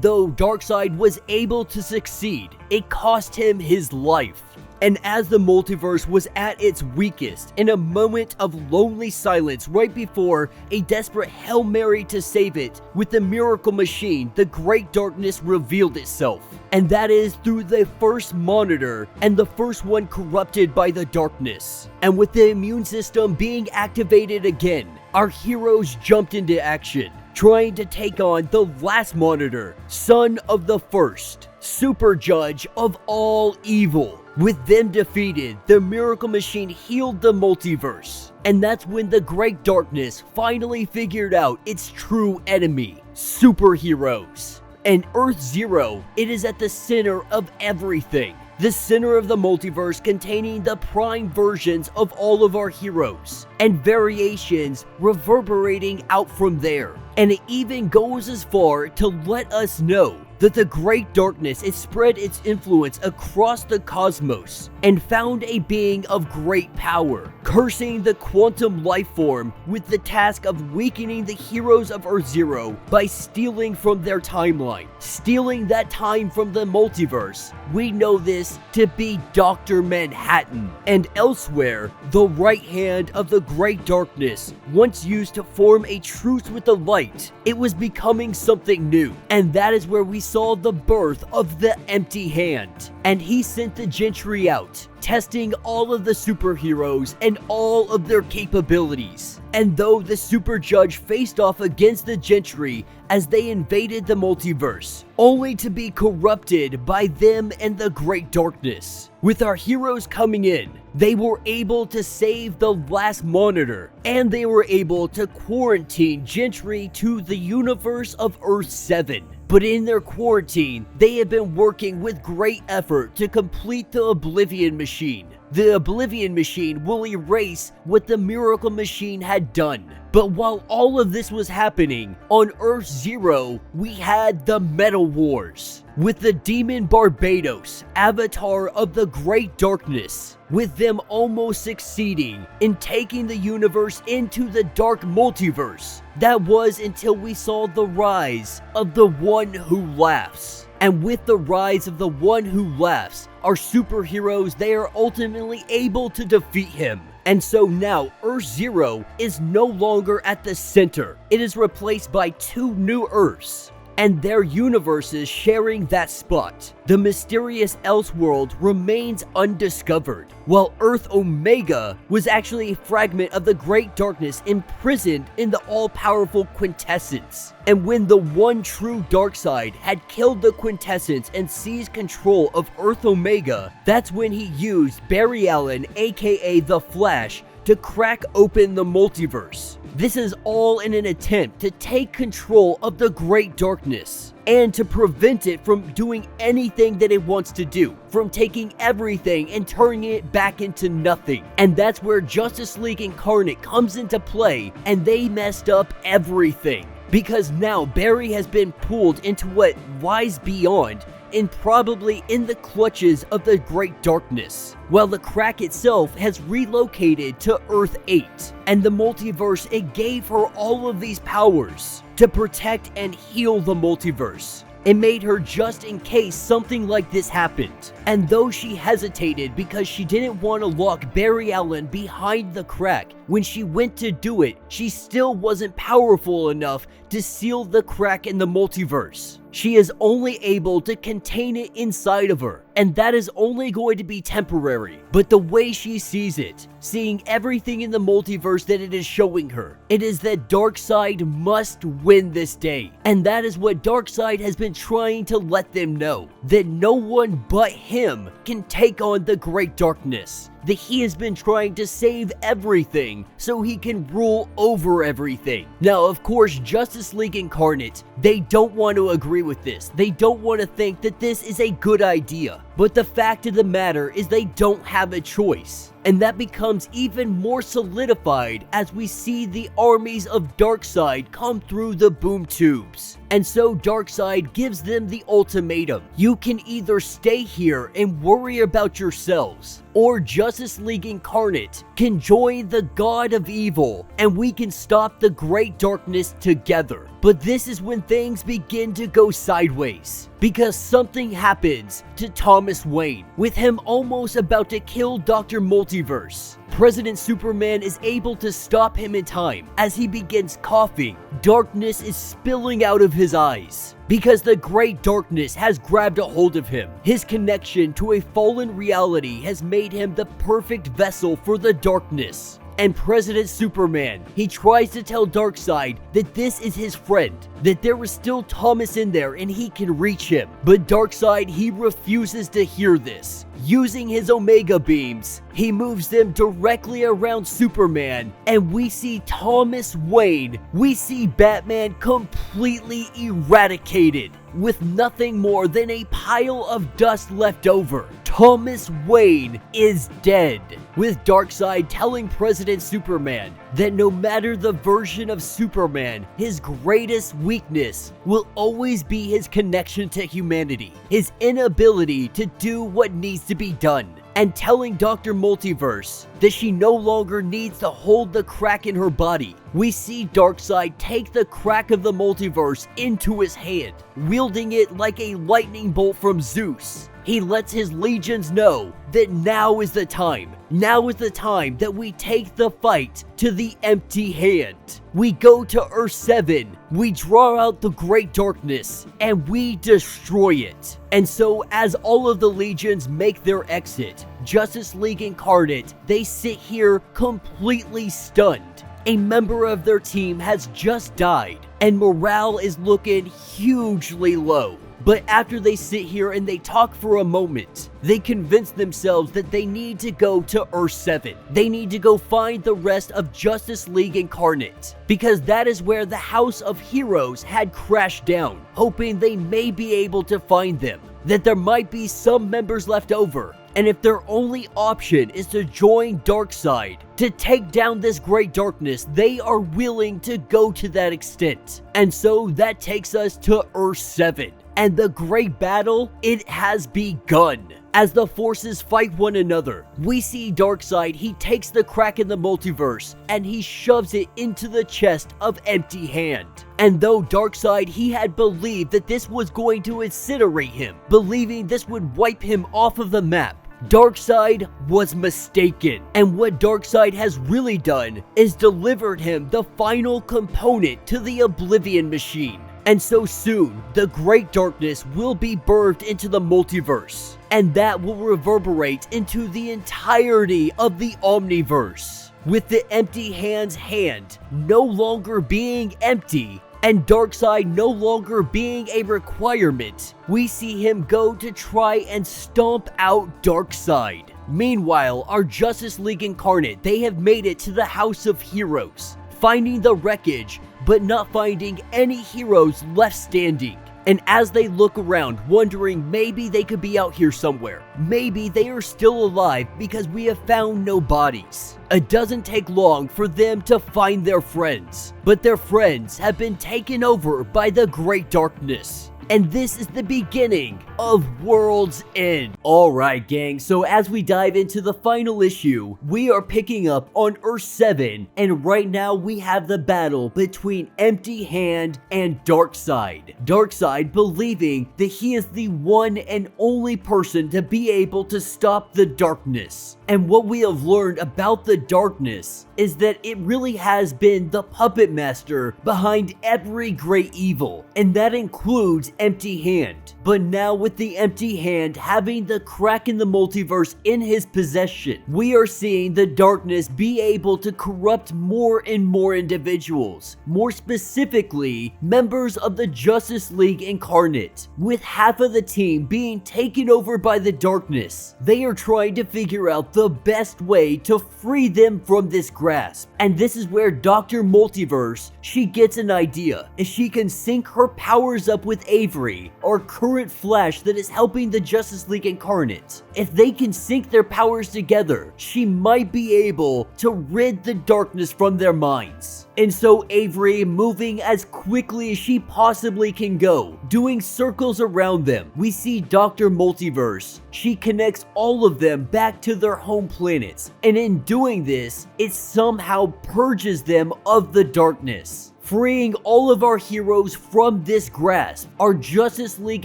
though Darkseid was able to succeed, it cost him his life. And as the multiverse was at its weakest, in a moment of lonely silence right before a desperate Hail Mary to save it, with the miracle machine, the great darkness revealed itself. And that is through the first Monitor and the first one corrupted by the darkness. And with the immune system being activated again, our heroes jumped into action, trying to take on the last monitor, son of the first, super judge of all evil. With them defeated, the Miracle Machine healed the multiverse. And that's when the Great Darkness finally figured out its true enemy, superheroes. And Earth Zero, it is at the center of everything. The center of the multiverse containing the prime versions of all of our heroes, and variations reverberating out from there. And it even goes as far to let us know that the Great Darkness has spread its influence across the cosmos and found a being of great power, cursing the quantum life form with the task of weakening the heroes of Earth Zero by stealing from their timeline, stealing that time from the multiverse. We know this to be Dr. Manhattan. And elsewhere, the right hand of the Great Darkness, once used to form a truce with the light, it was becoming something new. And that is where we saw the birth of the Empty Hand. And he sent the Gentry out, testing all of the superheroes and all of their capabilities. And though the Super Judge faced off against the Gentry as they invaded the multiverse, only to be corrupted by them and the Great Darkness. With our heroes coming in, they were able to save the last monitor, and they were able to quarantine Gentry to the universe of Earth 7. But in their quarantine, they have been working with great effort to complete the Oblivion Machine. The Oblivion Machine will erase what the Miracle Machine had done. But while all of this was happening, on Earth Zero, we had the Metal Wars, with the Demon Barbados, avatar of the Great Darkness, with them almost succeeding in taking the universe into the dark multiverse. That was until we saw the rise of the One Who Laughs. And with the rise of the One Who Laughs, our superheroes, they are ultimately able to defeat him. And so now, Earth Zero is no longer at the center. It is replaced by two new Earths, and their universes sharing that spot. The mysterious Elseworld remains undiscovered, while Earth Omega was actually a fragment of the Great Darkness imprisoned in the all-powerful Quintessence. And when the one true Darkseid had killed the Quintessence and seized control of Earth Omega, that's when he used Barry Allen, aka The Flash, to crack open the multiverse. This is all in an attempt to take control of the Great Darkness and to prevent it from doing anything that it wants to do, from taking everything and turning it back into nothing. And that's where Justice League Incarnate comes into play, and they messed up everything. Because now Barry has been pulled into what lies beyond, and probably in the clutches of the Great Darkness, while the crack itself has relocated to Earth 8. And the multiverse, it gave her all of these powers to protect and heal the multiverse. It made her just in case something like this happened. And though she hesitated because she didn't want to lock Barry Allen behind the crack, when she went to do it, she still wasn't powerful enough to seal the crack in the multiverse. She is only able to contain it inside of her, and that is only going to be temporary. But the way she sees it, seeing everything in the multiverse that it is showing her, it is that Darkseid must win this day. And that is what Darkseid has been trying to let them know, that no one but him can take on the Great Darkness. That he has been trying to save everything so he can rule over everything. Now, of course, Justice League Incarnate, they don't want to agree with this. They don't want to think that this is a good idea. But the fact of the matter is they don't have a choice. And that becomes even more solidified as we see the armies of Darkseid come through the boom tubes. And so Darkseid gives them the ultimatum. You can either stay here and worry about yourselves, or Justice League Incarnate can join the God of Evil and we can stop the Great Darkness together. But this is when things begin to go sideways, because something happens to Thomas Wayne, with him almost about to kill Dr. Multiverse. President Superman is able to stop him in time as he begins coughing. Darkness is spilling out of his eyes, because the Great Darkness has grabbed a hold of him. His connection to a fallen reality has made him the perfect vessel for the darkness. And President Superman, he tries to tell Darkseid that this is his friend, that there is still Thomas in there and he can reach him. But Darkseid, he refuses to hear this. Using his Omega beams, he moves them directly around Superman, and we see Thomas Wayne, we see Batman completely eradicated, with nothing more than a pile of dust left over. Thomas Wayne is dead, with Darkseid telling President Superman that no matter the version of Superman, his greatest weakness will always be his connection to humanity, his inability to do what needs to be done, and telling Dr. Multiverse that she no longer needs to hold the crack in her body. We see Darkseid take the crack of the multiverse into his hand, wielding it like a lightning bolt from Zeus. He lets his legions know that now is the time. Now is the time that we take the fight to the empty hand. We go to Earth 7, we draw out the Great Darkness, and we destroy it. And so as all of the legions make their exit, Justice League Incarnate, they sit here completely stunned. A member of their team has just died, and morale is looking hugely low. But after they sit here and they talk for a moment, they convince themselves that they need to go to Earth 7. They need to go find the rest of Justice League Incarnate, because that is where the House of Heroes had crashed down, hoping they may be able to find them, that there might be some members left over. And if their only option is to join Darkseid to take down this great darkness, they are willing to go to that extent. And so that takes us to Earth 7. And the great battle, it has begun. As the forces fight one another, we see Darkseid, he takes the crack in the multiverse and he shoves it into the chest of Empty Hand. And though Darkseid, he had believed that this was going to incinerate him, believing this would wipe him off of the map, Darkseid was mistaken, and what Darkseid has really done is delivered him the final component to the Oblivion Machine. And so soon, the Great Darkness will be birthed into the multiverse, and that will reverberate into the entirety of the Omniverse, with the Empty Hand's hand no longer being empty, and Darkseid no longer being a requirement. We see him go to try and stomp out Darkseid. Meanwhile, our Justice League Incarnate, they have made it to the House of Heroes, finding the wreckage, but not finding any heroes left standing. And as they look around, wondering maybe they could be out here somewhere. Maybe they are still alive because we have found no bodies. It doesn't take long for them to find their friends, but their friends have been taken over by the Great Darkness. And this is the beginning of World's End. Alright gang, so as we dive into the final issue, we are picking up on Earth 7, and right now we have the battle between Empty Hand and Darkseid. Darkseid believing that he is the one and only person to be able to stop the darkness. And what we have learned about the darkness is that it really has been the puppet master behind every great evil, and that includes Empty Hand. But now with the Empty Hand having the crack in the multiverse in his possession, we are seeing the darkness be able to corrupt more and more individuals, more specifically members of the Justice League Incarnate. With half of the team being taken over by the darkness, they are trying to figure out the best way to free them from this grasp. And this is where Dr. Multiverse, she gets an idea. If she can sync her powers up with Avery, our current Flash that is helping the Justice League Incarnate, if they can sync their powers together, she might be able to rid the darkness from their minds. And so Avery, moving as quickly as she possibly can go, doing circles around them, we see Dr. Multiverse. She connects all of them back to their home planets, and in doing this, it somehow purges them of the darkness. freeing all of our heroes from this grasp. Our Justice League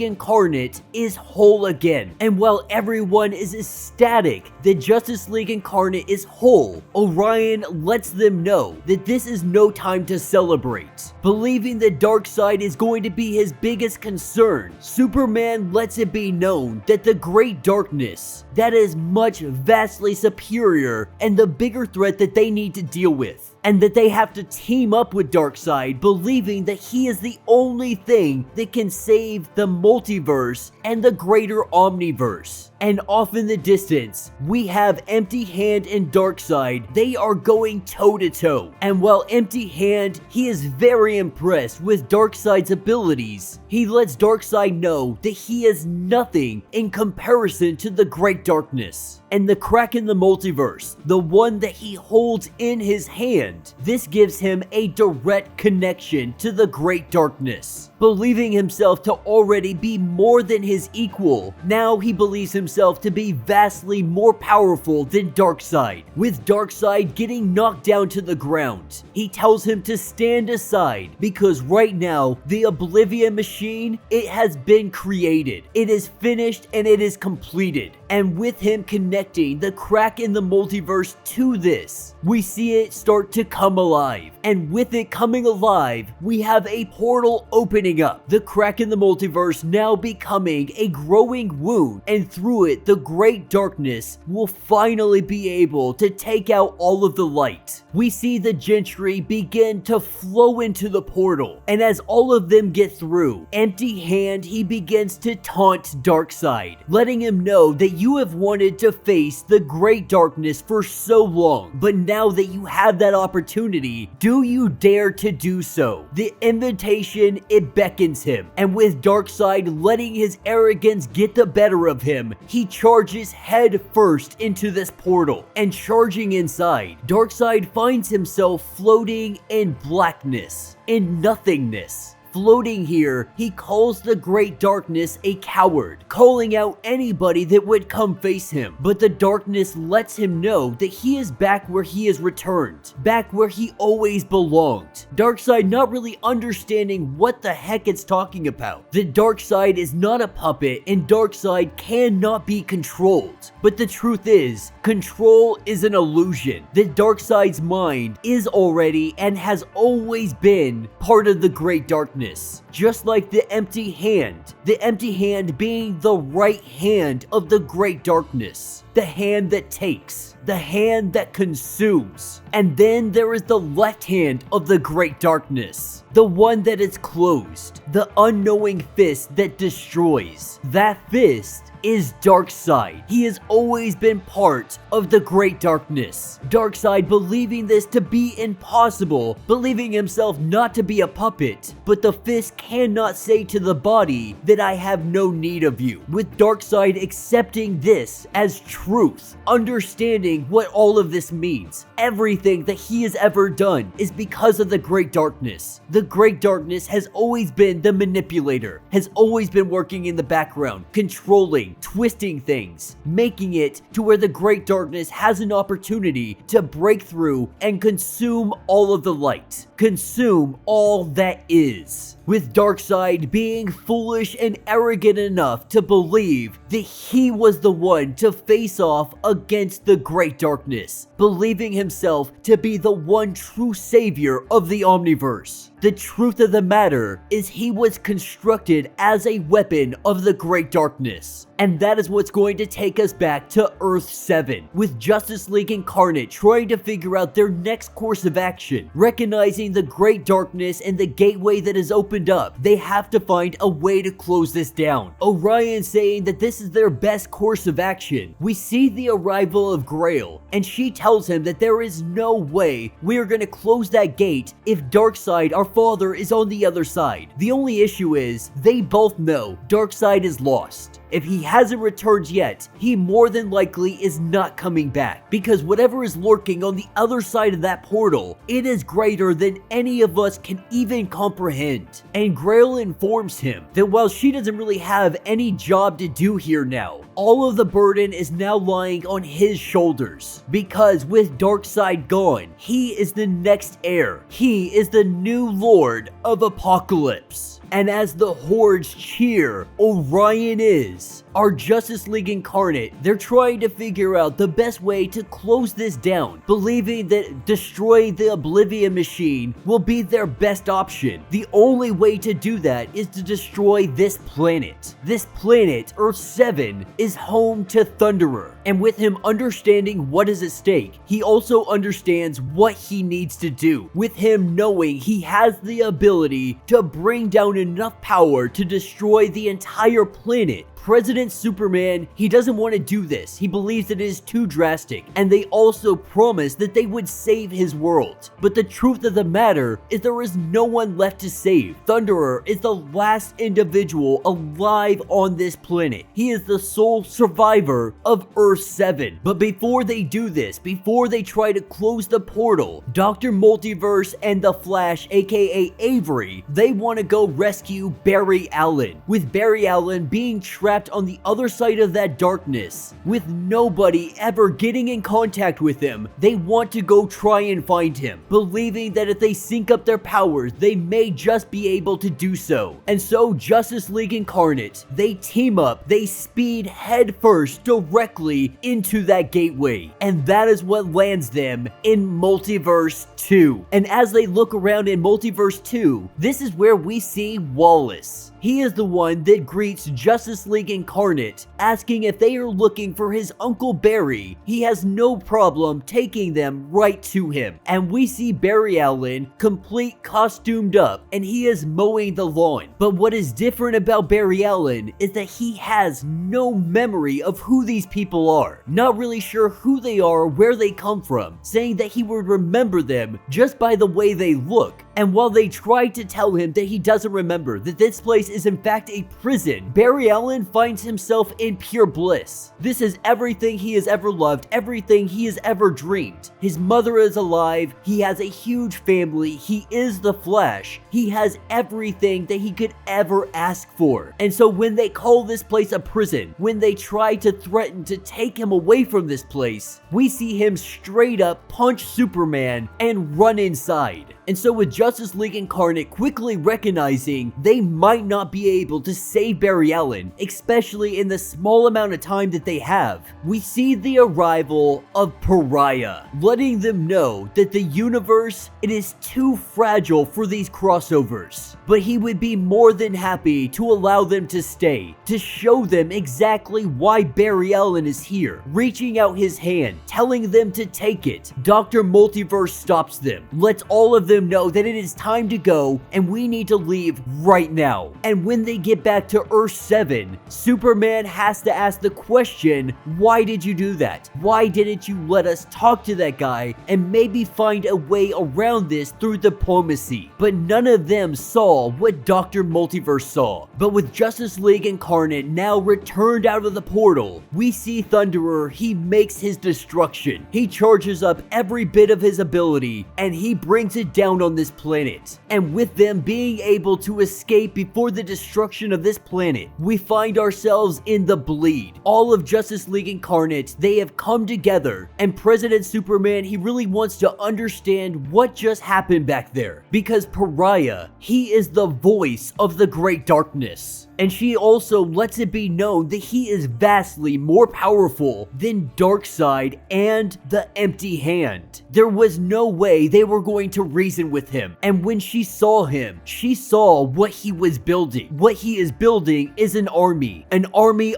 Incarnate is whole again. And while everyone is ecstatic that Justice League Incarnate is whole, Orion lets them know that this is no time to celebrate. Believing that Darkseid is going to be his biggest concern, Superman lets it be known that the Great Darkness, that is much vastly superior and the bigger threat that they need to deal with, and that they have to team up with Darkseid, believing that he is the only thing that can save the multiverse and the greater omniverse. And off in the distance, we have Empty Hand and Darkseid. They are going toe to toe. And while Empty Hand, he is very impressed with Darkseid's abilities, he lets Darkseid know that he is nothing in comparison to the Great Darkness. And the crack in the multiverse, the one that he holds in his hand, this gives him a direct connection to the Great Darkness. Believing himself to already be more than his equal, now he believes himself to be vastly more powerful than Darkseid. With Darkseid getting knocked down to the ground, he tells him to stand aside because right now, the Oblivion Machine, it has been created. It is finished and it is completed. And with him connecting the crack in the multiverse to this, we see it start to come alive. And with it coming alive, we have a portal opening up. The crack in the multiverse now becoming a growing wound, and through it, the Great Darkness will finally be able to take out all of the light. We see the Gentry begin to flow into the portal, and as all of them get through, Empty Hand, he begins to taunt Darkseid, letting him know that you have wanted to face the Great Darkness for so long, but now that you have that opportunity, do you dare to do so? The invitation, it beckons him, and with Darkseid letting his arrogance get the better of him, he charges head first into this portal, and charging inside, Darkseid finds himself floating in blackness, in nothingness. Floating here, he calls the Great Darkness a coward, calling out anybody that would come face him. But the darkness lets him know that he is back where he is returned, back where he always belonged. Darkseid not really understanding what the heck it's talking about. The Darkseid is not a puppet and Darkseid cannot be controlled. But the truth is, control is an illusion. The Darkseid's mind is already and has always been part of the Great Darkness. Just like the Empty Hand being the right hand of the Great Darkness, the hand that takes, the hand that consumes. And then there is the left hand of the Great Darkness, the one that is closed, the unknowing fist that destroys. That fist is Darkseid. He has always been part of the Great Darkness. Darkseid believing this to be impossible, believing himself not to be a puppet, but the fist cannot say to the body that I have no need of you. With Darkseid accepting this as truth, understanding what all of this means, everything that he has ever done is because of the Great Darkness. The Great Darkness has always been the manipulator, has always been working in the background, controlling, twisting things, making it to where the Great Darkness has an opportunity to break through and consume all of the light, consume all that is. With Darkseid being foolish and arrogant enough to believe that he was the one to face off against the Great Darkness, believing himself to be the one true savior of the Omniverse. The truth of the matter is he was constructed as a weapon of the Great Darkness. And that is what's going to take us back to Earth 7, with Justice League Incarnate trying to figure out their next course of action. Recognizing the Great Darkness and the gateway that is opened up, they have to find a way to close this down. Orion saying that this is their best course of action. We see the arrival of Grail, and she tells him that there is no way we are going to close that gate if Darkseid, our father, is on the other side. The only issue is, they both know Darkseid is lost. If he hasn't returned yet, he more than likely is not coming back, because whatever is lurking on the other side of that portal, it is greater than any of us can even comprehend. And Grail informs him that while she doesn't really have any job to do here now, all of the burden is now lying on his shoulders. Because with Darkseid gone, he is the next heir. He is the new Lord of Apokolips. And as the hordes cheer, Orion is. Our Justice League Incarnate, they're trying to figure out the best way to close this down, believing that destroying the Oblivion Machine will be their best option. The only way to do that is to destroy this planet. This planet, Earth 7, is home to Thunderer. And with him understanding what is at stake, he also understands what he needs to do. With him knowing he has the ability to bring down enough power to destroy the entire planet, President Superman, he doesn't want to do this. He believes it is too drastic, and they also promised that they would save his world. But the truth of the matter is there is no one left to save. Thunderer is the last individual alive on this planet. He is the sole survivor of Earth 7. But before they do this, before they try to close the portal, Dr. Multiverse and the Flash, aka Avery, they want to go rescue Barry Allen. With Barry Allen being trapped on the other side of that darkness, with nobody ever getting in contact with him, they want to go try and find him, believing that if they sync up their powers, they may just be able to do so. And so Justice League Incarnate, they team up, they speed headfirst directly into that gateway, and that is what lands them in Multiverse 2. And as they look around in Multiverse 2, this is where we see Wallace. He is the one that greets Justice League Incarnate, asking if they are looking for his Uncle Barry. He has no problem taking them right to him. And we see Barry Allen complete costumed up, and he is mowing the lawn. But what is different about Barry Allen is that he has no memory of who these people are. Not really sure who they are or where they come from, saying that he would remember them just by the way they look. And while they try to tell him that he doesn't remember that this place is in fact a prison, Barry Allen finds himself in pure bliss. This is everything he has ever loved, everything he has ever dreamed. His mother is alive, he has a huge family, he is the Flash, he has everything that he could ever ask for. And so when they call this place a prison, when they try to threaten to take him away from this place, we see him straight up punch Superman and run inside. And so with Justice League Incarnate quickly recognizing they might not be able to save Barry Allen, especially in the small amount of time that they have, we see the arrival of Pariah, letting them know that the universe, it is too fragile for these crossovers. But he would be more than happy to allow them to stay, to show them exactly why Barry Allen is here, reaching out his hand, telling them to take it. Dr. Multiverse stops them, lets all of them know that it is time to go and we need to leave right now. And when they get back to Earth 7, Superman has to ask the question, why did you do that? Why didn't you let us talk to that guy and maybe find a way around this through diplomacy? But none of them saw what Dr. Multiverse saw. But with Justice League Incarnate now returned out of the portal, we see Thunderer, he makes his destruction. He charges up every bit of his ability and he brings it down on this planet. And with them being able to escape before the destruction of this planet, we find ourselves in the bleed. All of Justice League Incarnate, they have come together, and President Superman, he really wants to understand what just happened back there, because Pariah, he is the voice of the Great Darkness. And she also lets it be known that he is vastly more powerful than Darkseid and the Empty Hand. There was no way they were going to reason with him. And when she saw him, she saw what he was building. What he is building is an army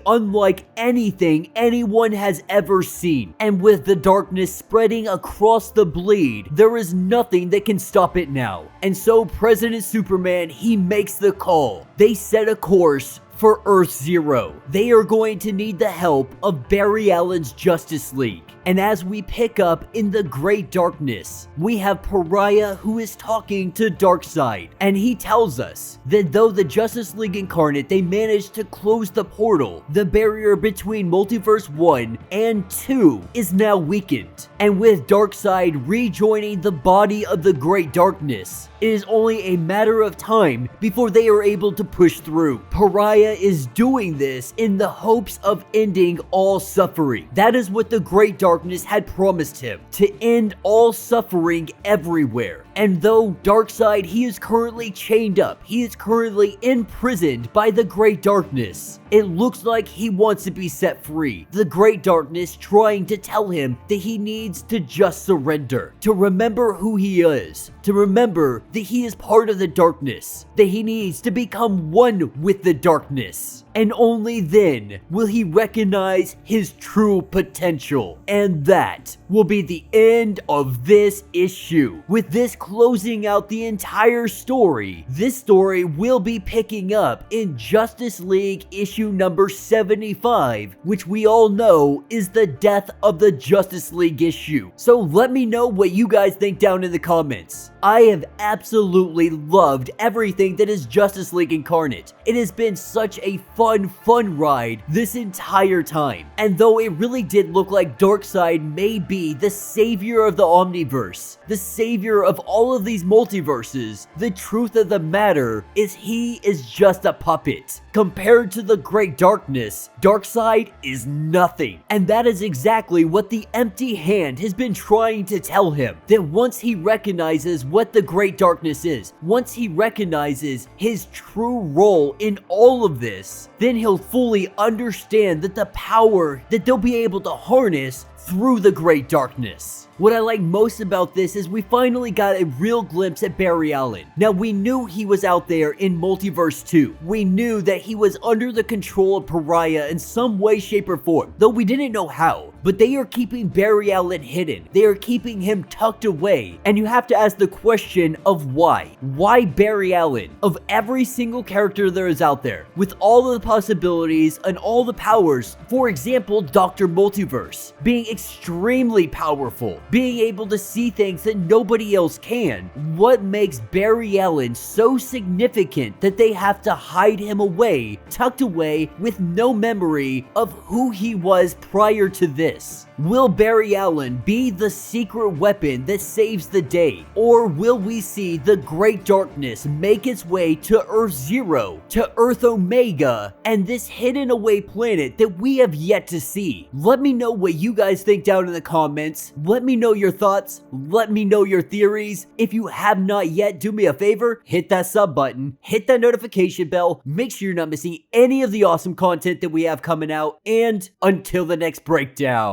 unlike anything anyone has ever seen. And with the darkness spreading across the bleed, there is nothing that can stop it now. And so President Superman, he makes the call. They set a course for Earth 0. They are going to need the help of Barry Allen's Justice League. And as we pick up in the Great Darkness, we have Pariah who is talking to Darkseid, and he tells us that though the Justice League Incarnate, they managed to close the portal, the barrier between Multiverse 1 and 2 is now weakened. And with Darkseid rejoining the body of the Great Darkness, it is only a matter of time before they are able to push through. Pariah is doing this in the hopes of ending all suffering. That is what the Great Darkness had promised him, to end all suffering everywhere. And though Darkseid, he is currently chained up, he is currently imprisoned by the Great Darkness, it looks like he wants to be set free. The Great Darkness trying to tell him that he needs to just surrender, to remember who he is, to remember that he is part of the darkness, that he needs to become one with the darkness. And only then will he recognize his true potential. And that will be the end of this issue. With this closing out the entire story, this story will be picking up in Justice League issue number 75, which we all know is the death of the Justice League issue. So let me know what you guys think down in the comments. I have absolutely loved everything that is Justice League Incarnate. It has been such a fun ride this entire time. And though it really did look like Darkseid may be the savior of the Omniverse, the savior of all of these multiverses, the truth of the matter is he is just a puppet. Compared to the Great Darkness, Darkseid is nothing. And that is exactly what the Empty Hand has been trying to tell him. That once he recognizes what the Great Darkness is, once he recognizes his true role in all of this, then he'll fully understand that the power that they'll be able to harness through the Great Darkness. What I like most about this is we finally got a real glimpse at Barry Allen. Now, we knew he was out there in Multiverse 2. We knew that he was under the control of Pariah in some way, shape, or form, though we didn't know how. But they are keeping Barry Allen hidden. They are keeping him tucked away. And you have to ask the question of why. Why Barry Allen? Of every single character there is out there, with all of the possibilities and all the powers, for example, Dr. Multiverse, being extremely powerful, being able to see things that nobody else can. What makes Barry Allen so significant that they have to hide him away, tucked away, with no memory of who he was prior to this? Will Barry Allen be the secret weapon that saves the day? Or will we see the Great Darkness make its way to Earth Zero, to Earth Omega, and this hidden away planet that we have yet to see? Let me know what you guys think down in the comments. Let me know your thoughts. Let me know your theories. If you have not yet, do me a favor, hit that sub button, hit that notification bell, make sure you're not missing any of the awesome content that we have coming out, and until the next breakdown.